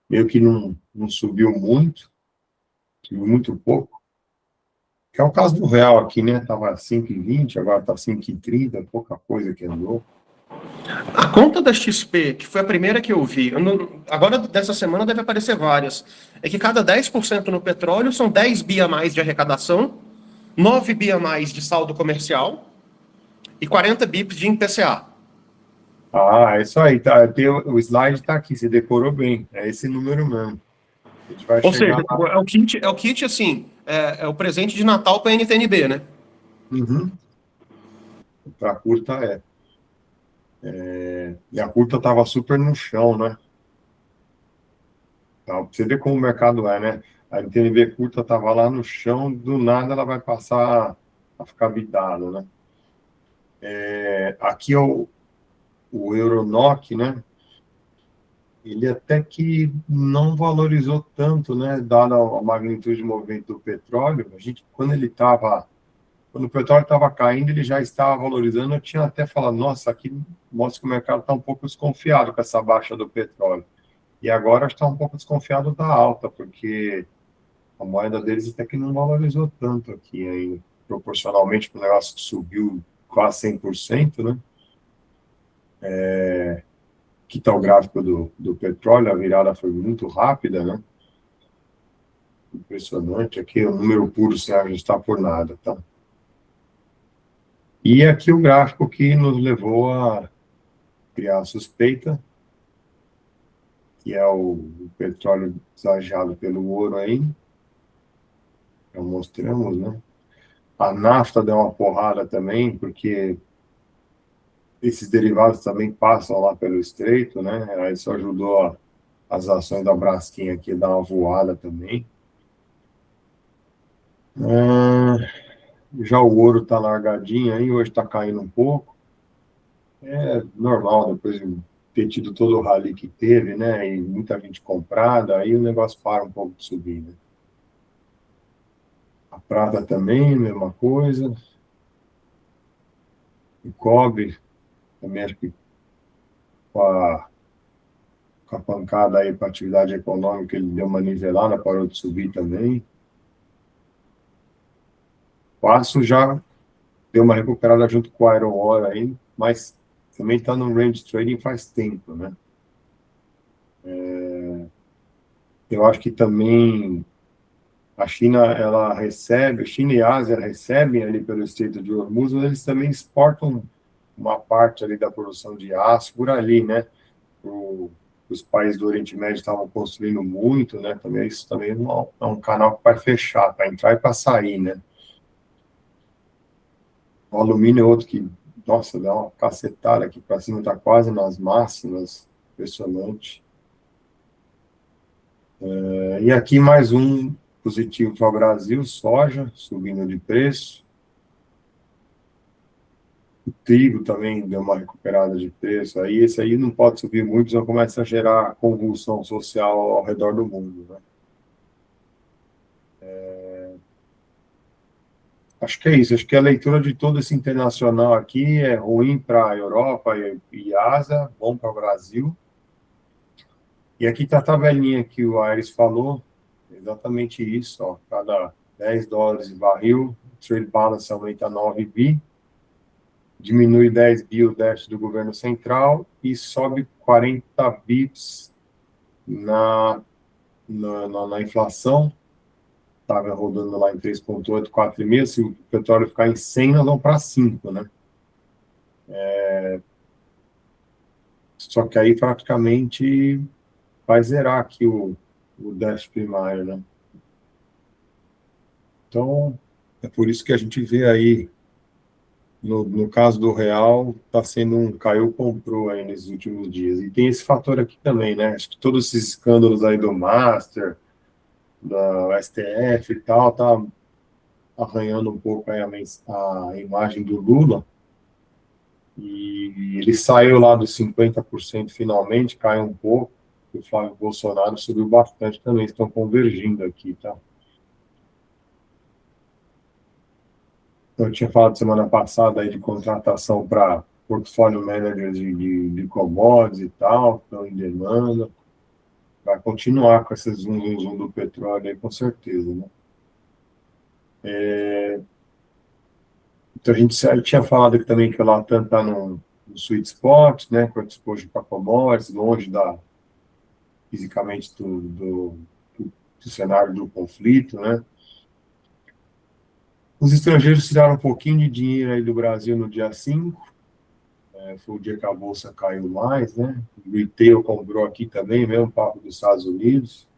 Meio que não subiu muito pouco. Que é o caso do real aqui, né? Tava 5,20, agora tá 5,30, pouca coisa que andou. A conta da XP, que foi a primeira que eu vi, agora dessa semana deve aparecer várias, é que cada 10% no petróleo são 10 bi a mais de arrecadação, 9 bi a mais de saldo comercial e 40 bips de IPCA. Ah, é isso aí, tá? O slide tá aqui, você decorou bem. É esse número mesmo. A gente vai Ou chegar seja, lá. é o kit assim, é o presente de Natal para a NTNB, né? Uhum. Para a curta E a curta tava super no chão, né? Então, pra você ver como o mercado é, né? A NTNB curta tava lá no chão, do nada ela vai passar a ficar bitada, né? Aqui é o Euronoc, né? Ele até que não valorizou tanto, né? Dada a magnitude de movimento do petróleo. Quando o petróleo estava caindo, ele já estava valorizando. Eu tinha até falado, nossa, aqui mostra que o mercado está um pouco desconfiado com essa baixa do petróleo. E agora está um pouco desconfiado da alta, porque a moeda deles até que não valorizou tanto aqui ainda, proporcionalmente para o negócio que subiu quase 100%, né? Aqui está o gráfico do petróleo, a virada foi muito rápida, né? Impressionante. Aqui o número puro sem ajustar por nada, tá? E aqui o gráfico que nos levou a criar a suspeita, que é o petróleo desafiado pelo ouro aí. Já mostramos, né? A nafta deu uma porrada também, porque esses derivados também passam lá pelo estreito, né? Aí isso ajudou as ações da Braskem aqui a dar uma voada também. Já o ouro está largadinho aí, hoje está caindo um pouco. É normal, depois de ter tido todo o rally que teve, né? E muita gente comprada, aí o negócio para um pouco de subir, né? A prata também, mesma coisa. O cobre, também acho que com a pancada aí para atividade econômica, ele deu uma nivelada, parou de subir também. O aço já deu uma recuperada junto com o Iron Ore aí, mas também está no range trading faz tempo, né? Eu acho que também a China, ela recebe, China e Ásia recebem ali pelo Estreito de Hormuz, mas eles também exportam uma parte ali da produção de aço por ali, né? Os países do Oriente Médio estavam construindo muito, né? Também isso também é um canal que vai fechar, para entrar e para sair, né? O alumínio é outro que, nossa, dá uma cacetada aqui para cima, está quase nas máximas, impressionante. E aqui mais um positivo para o Brasil, soja subindo de preço. O trigo também deu uma recuperada de preço. Aí esse aí não pode subir muito, senão começa a gerar convulsão social ao redor do mundo, né? Acho que é isso. Acho que a leitura de todo esse internacional aqui é ruim para a Europa e Ásia, bom para o Brasil. E aqui está a tabelinha que o Aires falou, exatamente isso. Ó, cada 10 dólares de barril, o trade balance aumenta 9 bi, diminui 10 bi o déficit do governo central e sobe 40 bips na inflação. Estava rodando lá em 3,8, 4,5. Se o petróleo ficar em 100, nós vamos para 5, né? Só que aí praticamente vai zerar aqui o déficit primário, né? Então, é por isso que a gente vê aí, no caso do real, está sendo um caiu, comprou aí nesses últimos dias. E tem esse fator aqui também, né? Acho que todos esses escândalos aí do Master, da STF e tal, tá arranhando um pouco aí a imagem do Lula. E ele saiu lá dos 50% finalmente, caiu um pouco. O Flávio Bolsonaro subiu bastante também, estão convergindo aqui, tá? Eu tinha falado semana passada aí de contratação para portfólio manager de commodities e tal, estão em demanda. Vai continuar com esse zoom do petróleo aí, com certeza, né? Então, a gente tinha falado aqui também que o Latam está no sweet spot, né, com exposure para commodities, longe fisicamente do cenário do conflito, né? Os estrangeiros tiraram um pouquinho de dinheiro aí do Brasil no dia 5, foi o dia que a bolsa caiu mais, né? O retail comprou aqui também, mesmo papo dos Estados Unidos.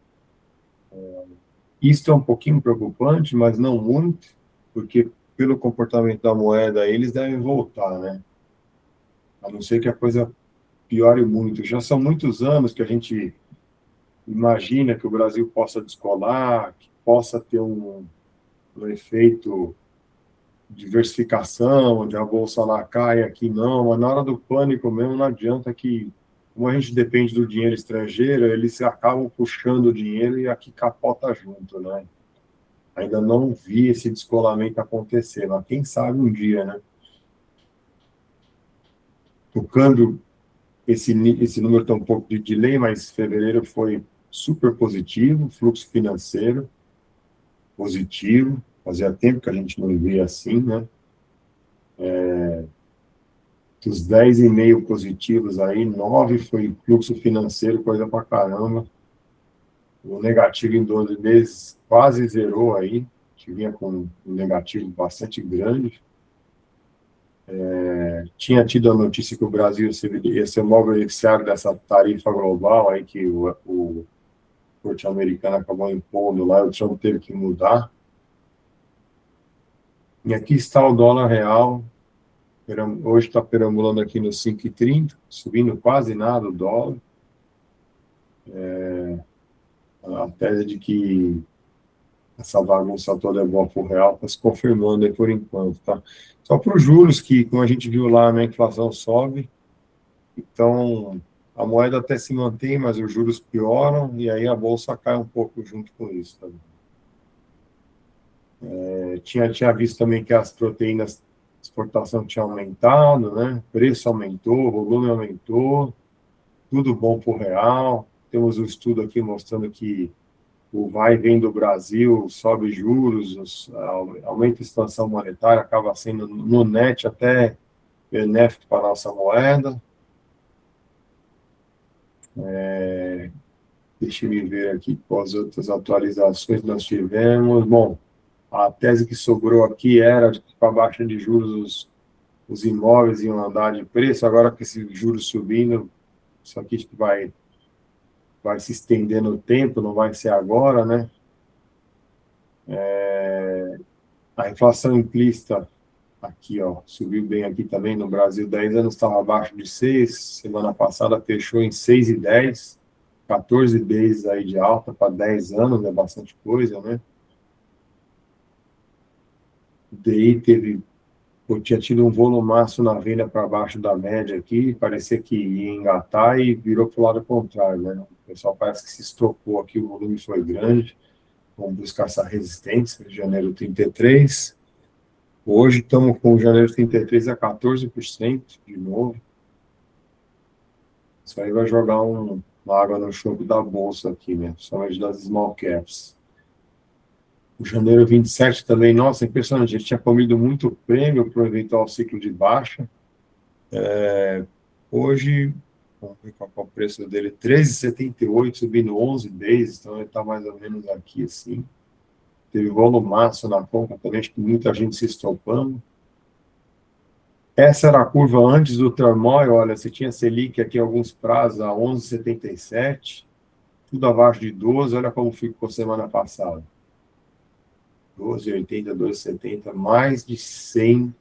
Isso é um pouquinho preocupante, mas não muito, porque pelo comportamento da moeda, eles devem voltar, né? A não ser que a coisa piore muito. Já são muitos anos que a gente imagina que o Brasil possa descolar, que possa ter um efeito diversificação, onde a bolsa lá cai, aqui não, mas na hora do pânico mesmo não adianta que, como a gente depende do dinheiro estrangeiro, eles acabam puxando o dinheiro e aqui capota junto, né? Ainda não vi esse descolamento acontecer, mas quem sabe um dia, né? O câmbio, esse número tem um pouco de delay, mas fevereiro foi super positivo, fluxo financeiro positivo, fazia tempo que a gente não via assim, né? Dos 10,5 positivos aí, 9 foi fluxo financeiro, coisa pra caramba. O negativo em 12 meses quase zerou aí, que vinha com um negativo bastante grande. Tinha tido a notícia que o Brasil ia ser mal beneficiário dessa tarifa global aí que o norte-americano acabou impondo lá, o Trump teve que mudar. E aqui está o dólar real, Hoje está perambulando aqui no 5,30, subindo quase nada o dólar. A tese de que essa bagunça toda é boa para o real está se confirmando aí por enquanto, tá? Só para os juros, que, como a gente viu lá, né, a inflação sobe, então a moeda até se mantém, mas os juros pioram, e aí a bolsa cai um pouco junto com isso também. Tinha visto também que as proteínas de exportação tinham aumentado, né? O preço aumentou, o volume aumentou, tudo bom para o real. Temos um estudo aqui mostrando que o vai e vem do Brasil sobe juros, aumenta a expansão monetária, acaba sendo no net até benéfico para a nossa moeda. Deixa eu ver aqui quais outras atualizações nós tivemos. Bom, a tese que sobrou aqui era de que com a baixa de juros os imóveis iam andar de preço, agora com esses juros subindo, isso aqui acho que vai se estender no tempo, não vai ser agora, né? A inflação implícita aqui, ó, subiu bem aqui também no Brasil, 10 anos estava abaixo de 6, semana passada fechou em 6,10, 14 vezes aí de alta para 10 anos, é bastante coisa, né? O DI tinha tido um volumaço na venda para baixo da média aqui, parecia que ia engatar e virou para o lado contrário, né? O pessoal parece que se estocou aqui, o volume foi grande, vamos buscar essa resistência, janeiro 33. Hoje estamos com janeiro 33 a 14% de novo. Isso aí vai jogar uma água no chope da bolsa aqui, né? Somente das small caps. O janeiro 27 também, nossa, impressionante. A gente tinha comido muito prêmio para o eventual ciclo de baixa. Hoje, vamos ver qual é o preço dele, 13,78, subindo 11 vezes, então ele está mais ou menos aqui assim. Teve volumaço na compra também, acho que muita gente se estopando. Essa era a curva antes do turmoil, olha, você tinha Selic aqui alguns prazos a 11,77, tudo abaixo de 12, olha como ficou semana passada. 12,80, 12,70, mais de 100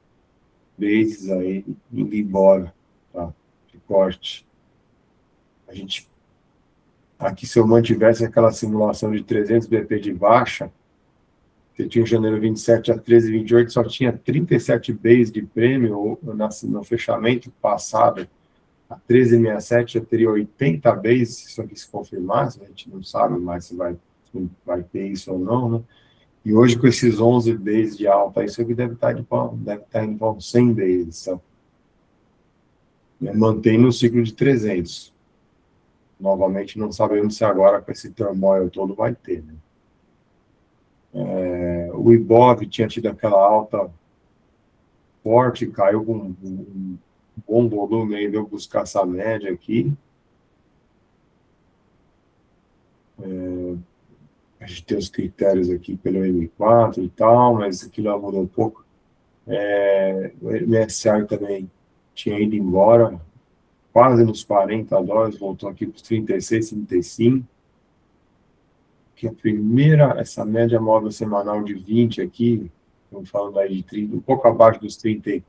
vezes aí indo embora, tá? De corte. Aqui, se eu mantivesse aquela simulação de 300 BP de baixa, você tinha em janeiro 27 a 13,28, só tinha 37 bases de prêmio no fechamento passado. A 13,67 já teria 80 bases, se isso aqui se confirmasse, a gente não sabe mais se vai ter isso ou não, né? E hoje, com esses 11 bases de alta, isso aqui deve estar indo para 100 bases. Então, mantém no ciclo de 300. Novamente, não sabemos se agora, com esse turmoil todo, vai ter, né? O Ibov tinha tido aquela alta forte, caiu com um bom volume, aí veio buscar essa média aqui. A gente tem os critérios aqui pelo M4 e tal, mas aquilo lá mudou um pouco. O MSCI também tinha ido embora, quase nos $40, voltou aqui para os 36, 35. Que a primeira, essa média móvel semanal de 20 aqui, estamos falando aí de 30, um pouco abaixo dos 30,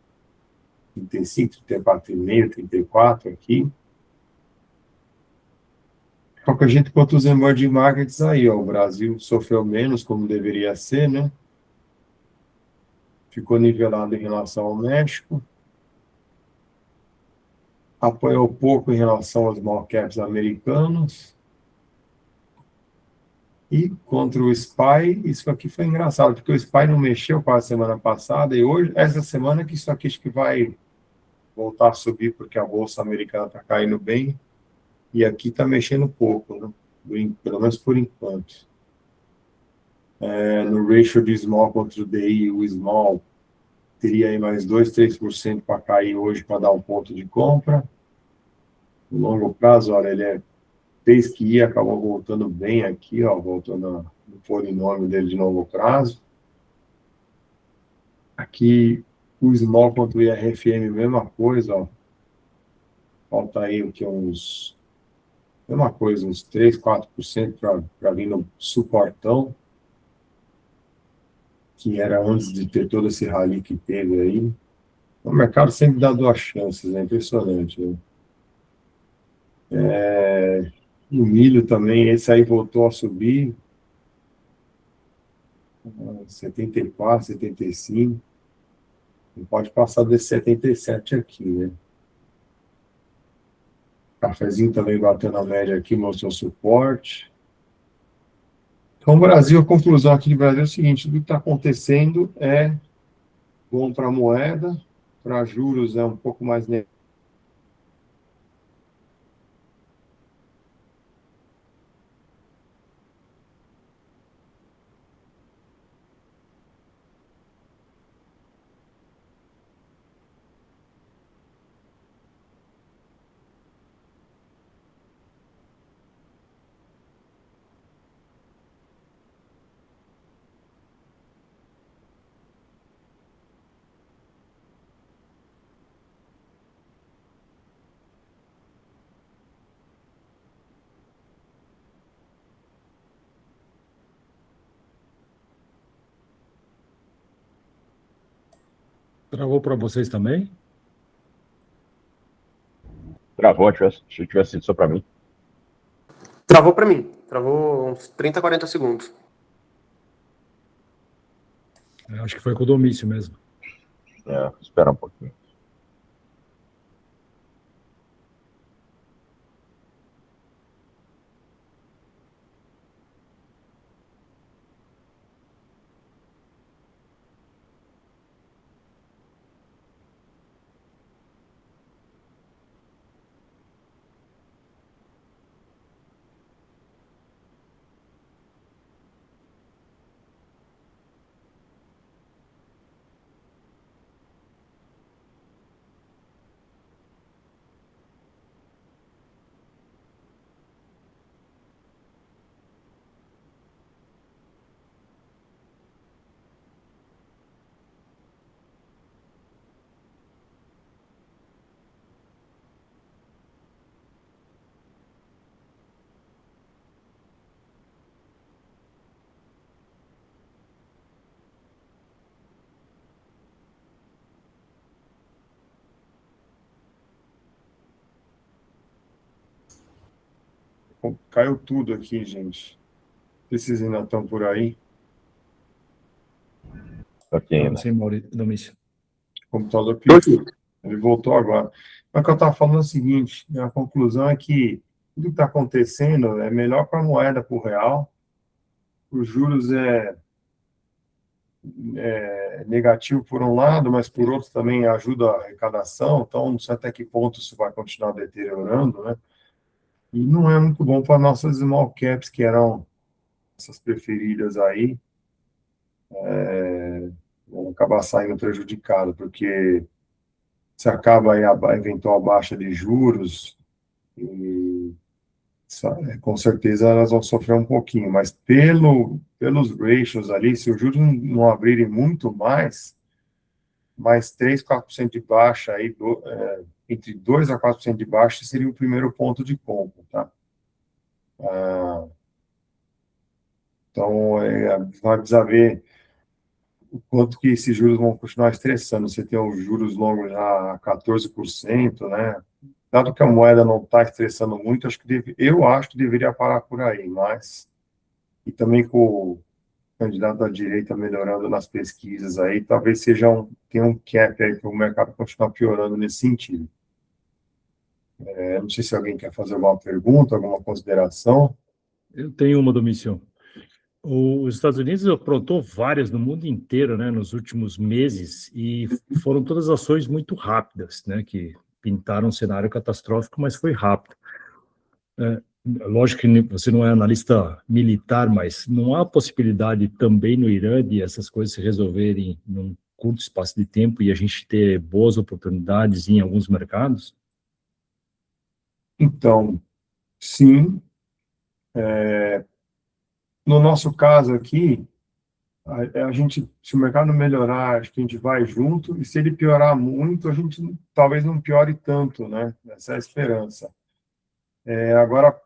35, 34,5, 34 aqui. Qualquer jeito, quanto os emerging markets aí, ó, o Brasil sofreu menos, como deveria ser, né? Ficou nivelado em relação ao México. Apoiou pouco em relação aos small caps americanos. E contra o SPY, isso aqui foi engraçado, porque o SPY não mexeu quase semana passada, e hoje, essa semana, que isso aqui acho que vai voltar a subir, porque a bolsa americana está caindo bem, e aqui está mexendo pouco, né? Pelo menos por enquanto. No ratio de small contra o DI, o small teria aí mais 2, 3% para cair hoje, para dar um ponto de compra. No longo prazo, olha, ele fez que ia, acabou voltando bem aqui, ó, voltando no polinômio dele de longo prazo. Aqui, o small contra o IRFM, mesma coisa, ó. Falta aí o que mesma coisa, uns 3, 4% para vir no suportão, que era antes de ter todo esse rally que teve aí. O mercado sempre dá duas chances, é impressionante, né? O milho também, esse aí voltou a subir, 74, 75. Não pode passar desse 77 aqui, né? Cafezinho também batendo a média aqui, mostrou suporte. Então, o Brasil, a conclusão aqui do Brasil é o seguinte: tudo que está acontecendo é bom para a moeda, para juros é um pouco mais negativo. Travou para vocês também? Travou, se tivesse sido só para mim. Travou para mim. Travou uns 30, 40 segundos. Acho que foi com o Domício mesmo. Espera um pouquinho. Caiu tudo aqui, gente. Vocês ainda estão por aí? Aqui ainda. Sem Domício. O computador pifou. Ele voltou agora. Mas o que eu estava falando é o seguinte: a conclusão é que tudo que está acontecendo é melhor para a moeda, para o real. Os juros é negativo por um lado, mas por outro também ajuda a arrecadação. Então, não sei até que ponto isso vai continuar deteriorando, né? E não é muito bom para nossas small caps, que eram essas preferidas aí, vão acabar saindo prejudicado, porque se acaba aí a eventual baixa de juros, e com certeza elas vão sofrer um pouquinho, mas pelos ratios ali, se os juros não abrirem muito mais 3, 4% de baixa, aí, entre 2 a 4% de baixa, seria o primeiro ponto de compra, tá? Então, vai precisar ver o quanto que esses juros vão continuar estressando. Você tem os juros longos já a 14%, né? Dado que a moeda não está estressando muito, eu acho que deveria parar por aí, mas... E também com o candidato da direita melhorando nas pesquisas aí, talvez tenha um cap aí para o mercado continuar piorando nesse sentido. Não sei se alguém quer fazer alguma pergunta, alguma consideração. Eu tenho uma, Domício. Os Estados Unidos aprontou várias no mundo inteiro, né, nos últimos meses, e foram todas ações muito rápidas, né, que pintaram um cenário catastrófico, mas foi rápido. Lógico que você não é analista militar, mas não há possibilidade também no Irã de essas coisas se resolverem num curto espaço de tempo e a gente ter boas oportunidades em alguns mercados? Então, sim. No nosso caso aqui, a gente, se o mercado melhorar, acho que a gente vai junto, e se ele piorar muito, a gente talvez não piore tanto, né? Essa é a esperança. Agora,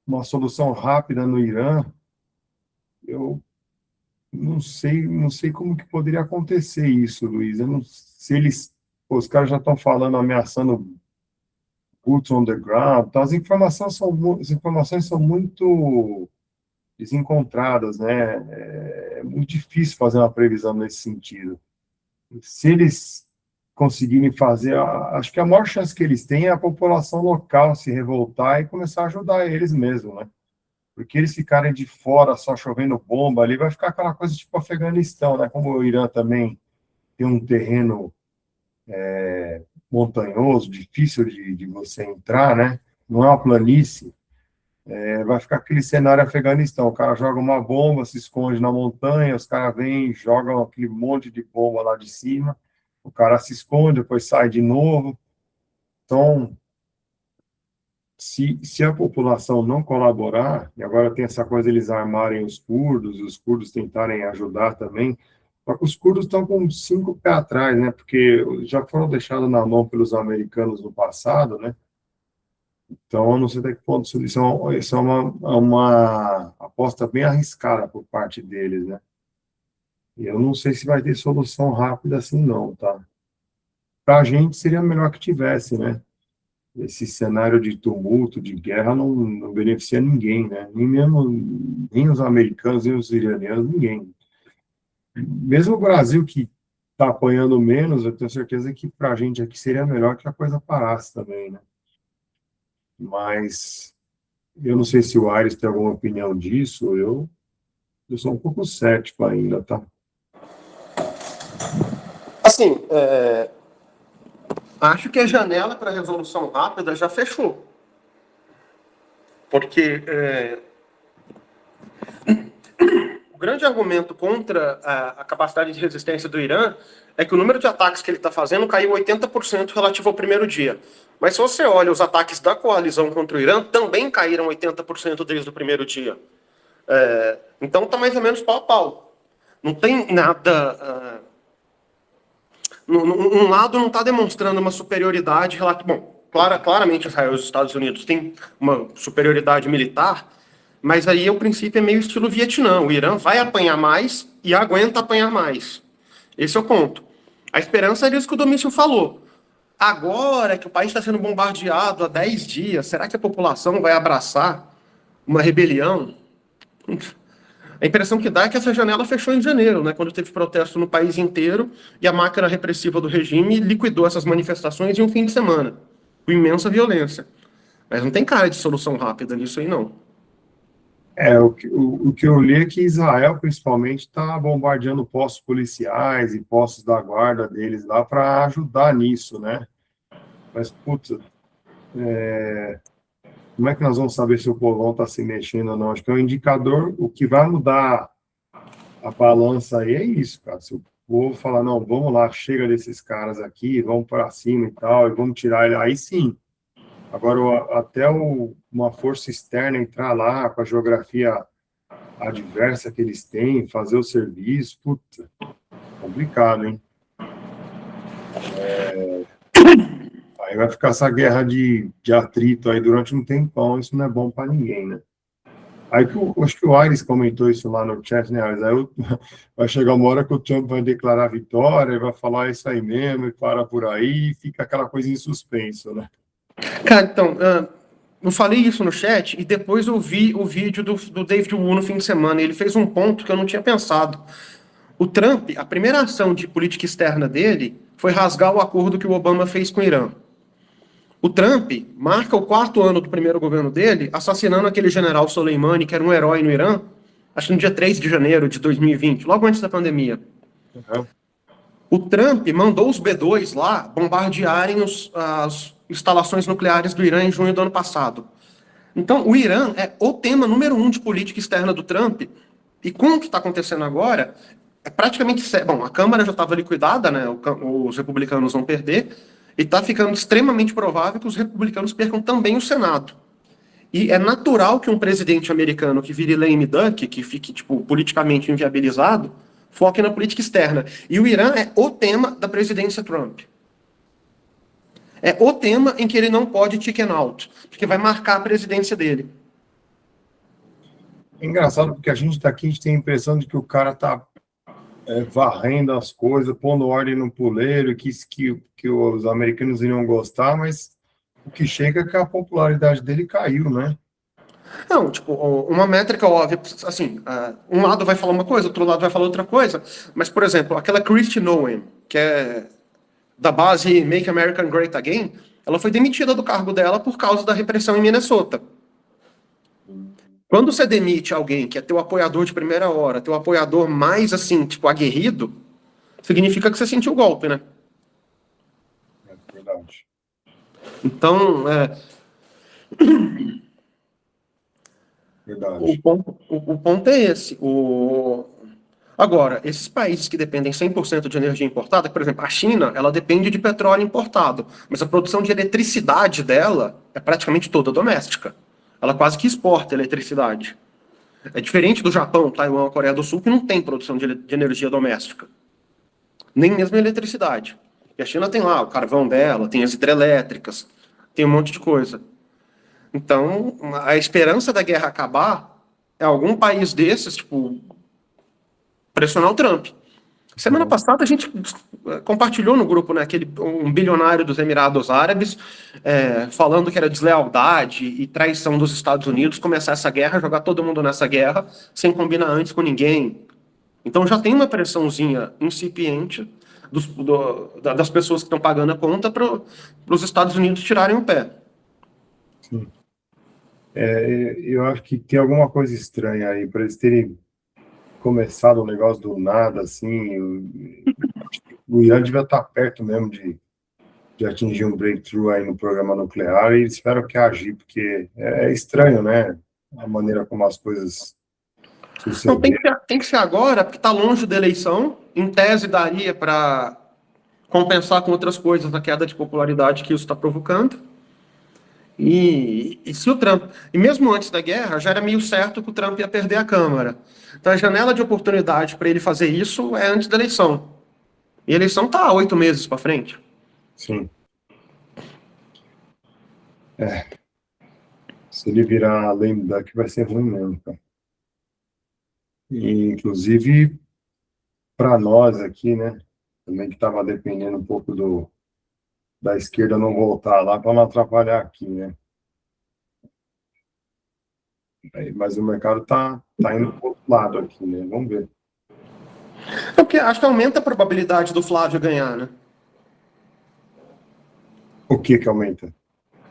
uma solução rápida no Irã, eu não sei como que poderia acontecer isso, Luiz. Eu não, se eles pô, os caras já estão falando, ameaçando boots on the ground. Então, as informações são muito desencontradas, né? É muito difícil fazer uma previsão nesse sentido. Se eles conseguirem fazer, acho que a maior chance que eles têm é a população local se revoltar e começar a ajudar eles mesmo, né? Porque eles ficarem de fora só chovendo bomba ali, vai ficar aquela coisa tipo Afeganistão, né? Como o Irã também tem um terreno montanhoso, difícil de você entrar, né? Não é uma planície. Vai ficar aquele cenário Afeganistão. O cara joga uma bomba, se esconde na montanha, os caras vêm, jogam aquele monte de bomba lá de cima, o cara se esconde, depois sai de novo. Então, se a população não colaborar, e agora tem essa coisa eles armarem os curdos tentarem ajudar também, só que os curdos estão com 5 pés atrás, né? Porque já foram deixados na mão pelos americanos no passado, né? Então, eu não sei até que ponto isso é uma aposta bem arriscada por parte deles, né? E eu não sei se vai ter solução rápida assim, não, tá? Para a gente seria melhor que tivesse, né? Esse cenário de tumulto, de guerra, não beneficia ninguém, né? Nem os americanos, nem os iranianos, ninguém. Mesmo o Brasil, que está apanhando menos, eu tenho certeza que para a gente aqui seria melhor que a coisa parasse também, né? Mas eu não sei se o Aires tem alguma opinião disso, eu sou um pouco cético ainda, tá? Assim, acho que a janela para resolução rápida já fechou. Porque o grande argumento contra a capacidade de resistência do Irã é que o número de ataques que ele está fazendo caiu 80% relativo ao primeiro dia. Mas se você olha os ataques da coalizão contra o Irã, também caíram 80% desde o primeiro dia. Então está mais ou menos pau a pau. Não tem nada... um lado não está demonstrando uma superioridade... Bom, claramente Israel e os Estados Unidos têm uma superioridade militar, mas aí o princípio é meio estilo Vietnã. O Irã vai apanhar mais e aguenta apanhar mais. Esse é o ponto. A esperança é disso que o Domício falou. Agora que o país está sendo bombardeado há 10 dias, será que a população vai abraçar uma rebelião? A impressão que dá é que essa janela fechou em janeiro, né, quando teve protesto no país inteiro e a máquina repressiva do regime liquidou essas manifestações em um fim de semana, com imensa violência. Mas não tem cara de solução rápida nisso aí, não. O que eu li é que Israel, principalmente, está bombardeando postos policiais e postos da guarda deles lá para ajudar nisso, né? Mas, putz, como é que nós vamos saber se o povão está se mexendo ou não? Acho que é um indicador, o que vai mudar a balança aí é isso, cara. Se o povo falar, não, vamos lá, chega desses caras aqui, vamos para cima e tal, e vamos tirar ele, aí sim. Agora, até uma força externa entrar lá com a geografia adversa que eles têm, fazer o serviço, puta, complicado, hein? Aí vai ficar essa guerra de atrito aí durante um tempão, isso não é bom para ninguém, né? Aí acho que o Aires comentou isso lá no chat, né, Aires? Aí vai chegar uma hora que o Trump vai declarar vitória, vai falar isso aí mesmo, e para por aí, e fica aquela coisa em suspenso, né? Cara, então, eu falei isso no chat e depois eu vi o vídeo do David Wu no fim de semana. E ele fez um ponto que eu não tinha pensado. O Trump, a primeira ação de política externa dele foi rasgar o acordo que o Obama fez com o Irã. O Trump marca o 4º ano do primeiro governo dele assassinando aquele general Soleimani, que era um herói no Irã, acho que no dia 3 de janeiro de 2020, logo antes da pandemia. Uhum. O Trump mandou os B-2 lá bombardearem as instalações nucleares do Irã em junho do ano passado. Então, o Irã é o tema número 1 de política externa do Trump, e com o que está acontecendo agora, é praticamente... Bom, a Câmara já estava liquidada, né? Os republicanos vão perder, e está ficando extremamente provável que os republicanos percam também o Senado. E é natural que um presidente americano que vire lame duck, que fique politicamente inviabilizado, foque na política externa. E o Irã é o tema da presidência Trump. É o tema em que ele não pode chicken out, porque vai marcar a presidência dele. É engraçado porque a gente daqui, a gente tem a impressão de que o cara tá varrendo as coisas, pondo ordem no puleiro, que os americanos iriam gostar, mas o que chega é que a popularidade dele caiu, né? Não, tipo, uma métrica óbvia, assim, um lado vai falar uma coisa, outro lado vai falar outra coisa, mas, por exemplo, aquela Kristi Noem, que é da base Make America Great Again, ela foi demitida do cargo dela por causa da repressão em Minnesota. Quando você demite alguém que é teu apoiador de primeira hora, teu apoiador mais, assim, tipo, aguerrido, significa que você sentiu o golpe, né? É verdade. Então, Verdade. o ponto é esse. Agora, esses países que dependem 100% de energia importada, por exemplo, a China, ela depende de petróleo importado, mas a produção de eletricidade dela é praticamente toda doméstica. Ela quase que exporta eletricidade. É diferente do Japão, Taiwan, Coreia do Sul, que não tem produção de energia doméstica. Nem mesmo eletricidade. E a China tem lá o carvão dela, tem as hidrelétricas, tem um monte de coisa. Então, a esperança da guerra acabar é algum país desses, tipo, pressionar o Trump. Semana passada a gente compartilhou no grupo, né, um bilionário dos Emirados Árabes falando que era deslealdade e traição dos Estados Unidos começar essa guerra, jogar todo mundo nessa guerra sem combinar antes com ninguém. Então já tem uma pressãozinha incipiente das pessoas que estão pagando a conta para os Estados Unidos tirarem o pé. Sim. Eu acho que tem alguma coisa estranha aí, para eles terem começado o negócio do nada, assim. O Irã devia estar perto mesmo de atingir um breakthrough aí no programa nuclear, e espero que agir, porque é estranho, né? A maneira como as coisas Não, sucederam. tem que ser agora, porque está longe da eleição. Em tese, daria para compensar com outras coisas a queda de popularidade que isso está provocando. E se o Trump. E mesmo antes da guerra, já era meio certo que o Trump ia perder a Câmara. Então a janela de oportunidade para ele fazer isso é antes da eleição. E a eleição está 8 meses para frente. Sim. Se ele virar a lame duck, vai ser ruim mesmo, cara. E, inclusive, para nós aqui, né? Também que estava dependendo um pouco da esquerda não voltar lá para não atrapalhar aqui, né? Mas o mercado tá indo para o outro lado aqui, né? Vamos ver. É porque acho que aumenta a probabilidade do Flávio ganhar, né? O que aumenta?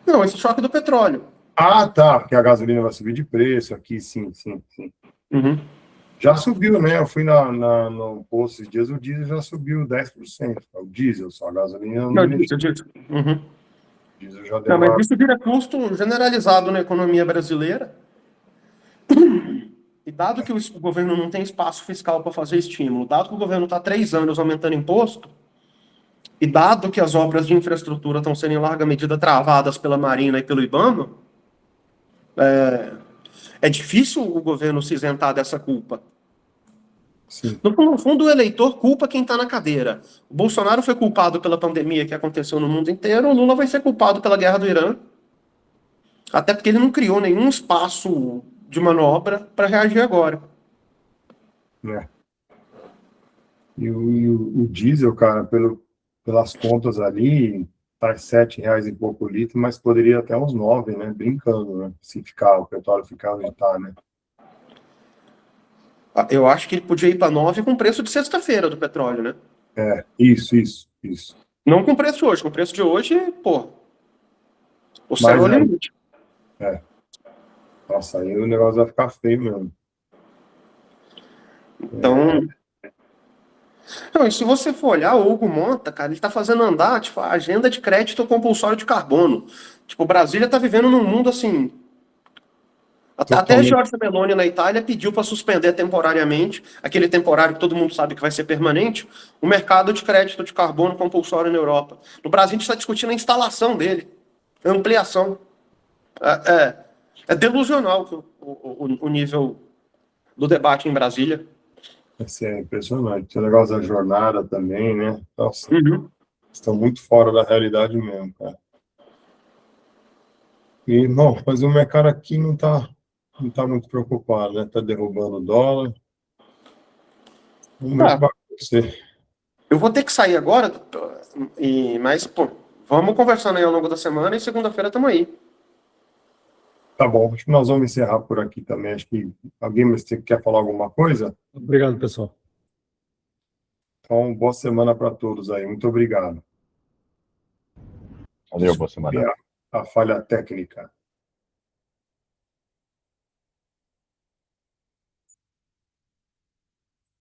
Não, esse choque do petróleo. Ah, tá, porque a gasolina vai subir de preço aqui, sim. Uhum. Já subiu, né? Eu fui no posto esses dias, o diesel já subiu 10%. O diesel, só a gasolina Não, não. disse. Uhum. O diesel já deu Não, mas uma. isso vira custo generalizado na economia brasileira. E dado que o governo não tem espaço fiscal para fazer estímulo, dado que o governo está há 3 anos aumentando imposto, e dado que as obras de infraestrutura estão sendo em larga medida travadas pela Marina e pelo IBAMA, é difícil o governo se isentar dessa culpa. Sim. No fundo, o eleitor culpa quem está na cadeira. O Bolsonaro foi culpado pela pandemia que aconteceu no mundo inteiro, o Lula vai ser culpado pela guerra do Irã, até porque ele não criou nenhum espaço de manobra para reagir agora. Né? E o diesel, cara, pelas contas ali, tá R$ 7 e pouco o litro, mas poderia até uns 9, né? Brincando, né? Se o petróleo ficar onde tá, né? Eu acho que ele podia ir para 9 com preço de sexta-feira do petróleo, né? Isso. Não com preço de hoje. Com preço de hoje, pô, o céu é o Mas limite. nossa, aí o negócio vai ficar feio mesmo. Então. Não, e se você for olhar, o Hugo Monta, cara, ele tá fazendo andar, tipo, a agenda de crédito compulsório de carbono. Tipo, Brasília tá vivendo num mundo assim. Até a Giorgia Meloni na Itália pediu para suspender temporariamente, aquele temporário que todo mundo sabe que vai ser permanente, o mercado de crédito de carbono compulsório na Europa. No Brasil, a gente está discutindo a instalação dele, a ampliação. É delusional o nível do debate em Brasília. Isso é impressionante. O negócio da jornada também, né? Nossa, Uhum. estão muito fora da realidade mesmo, cara. E, bom, mas o mercado aqui não tá muito preocupado, né? Tá derrubando o dólar. Vamos ver o que vai Você. Eu vou ter que sair agora, mas, pô, vamos conversando aí ao longo da semana e segunda-feira estamos aí. Tá bom, acho que nós vamos encerrar por aqui também. Acho que alguém mais quer falar alguma coisa? Obrigado, pessoal. Então, boa semana para todos aí. Muito obrigado. Valeu, boa semana. A falha técnica.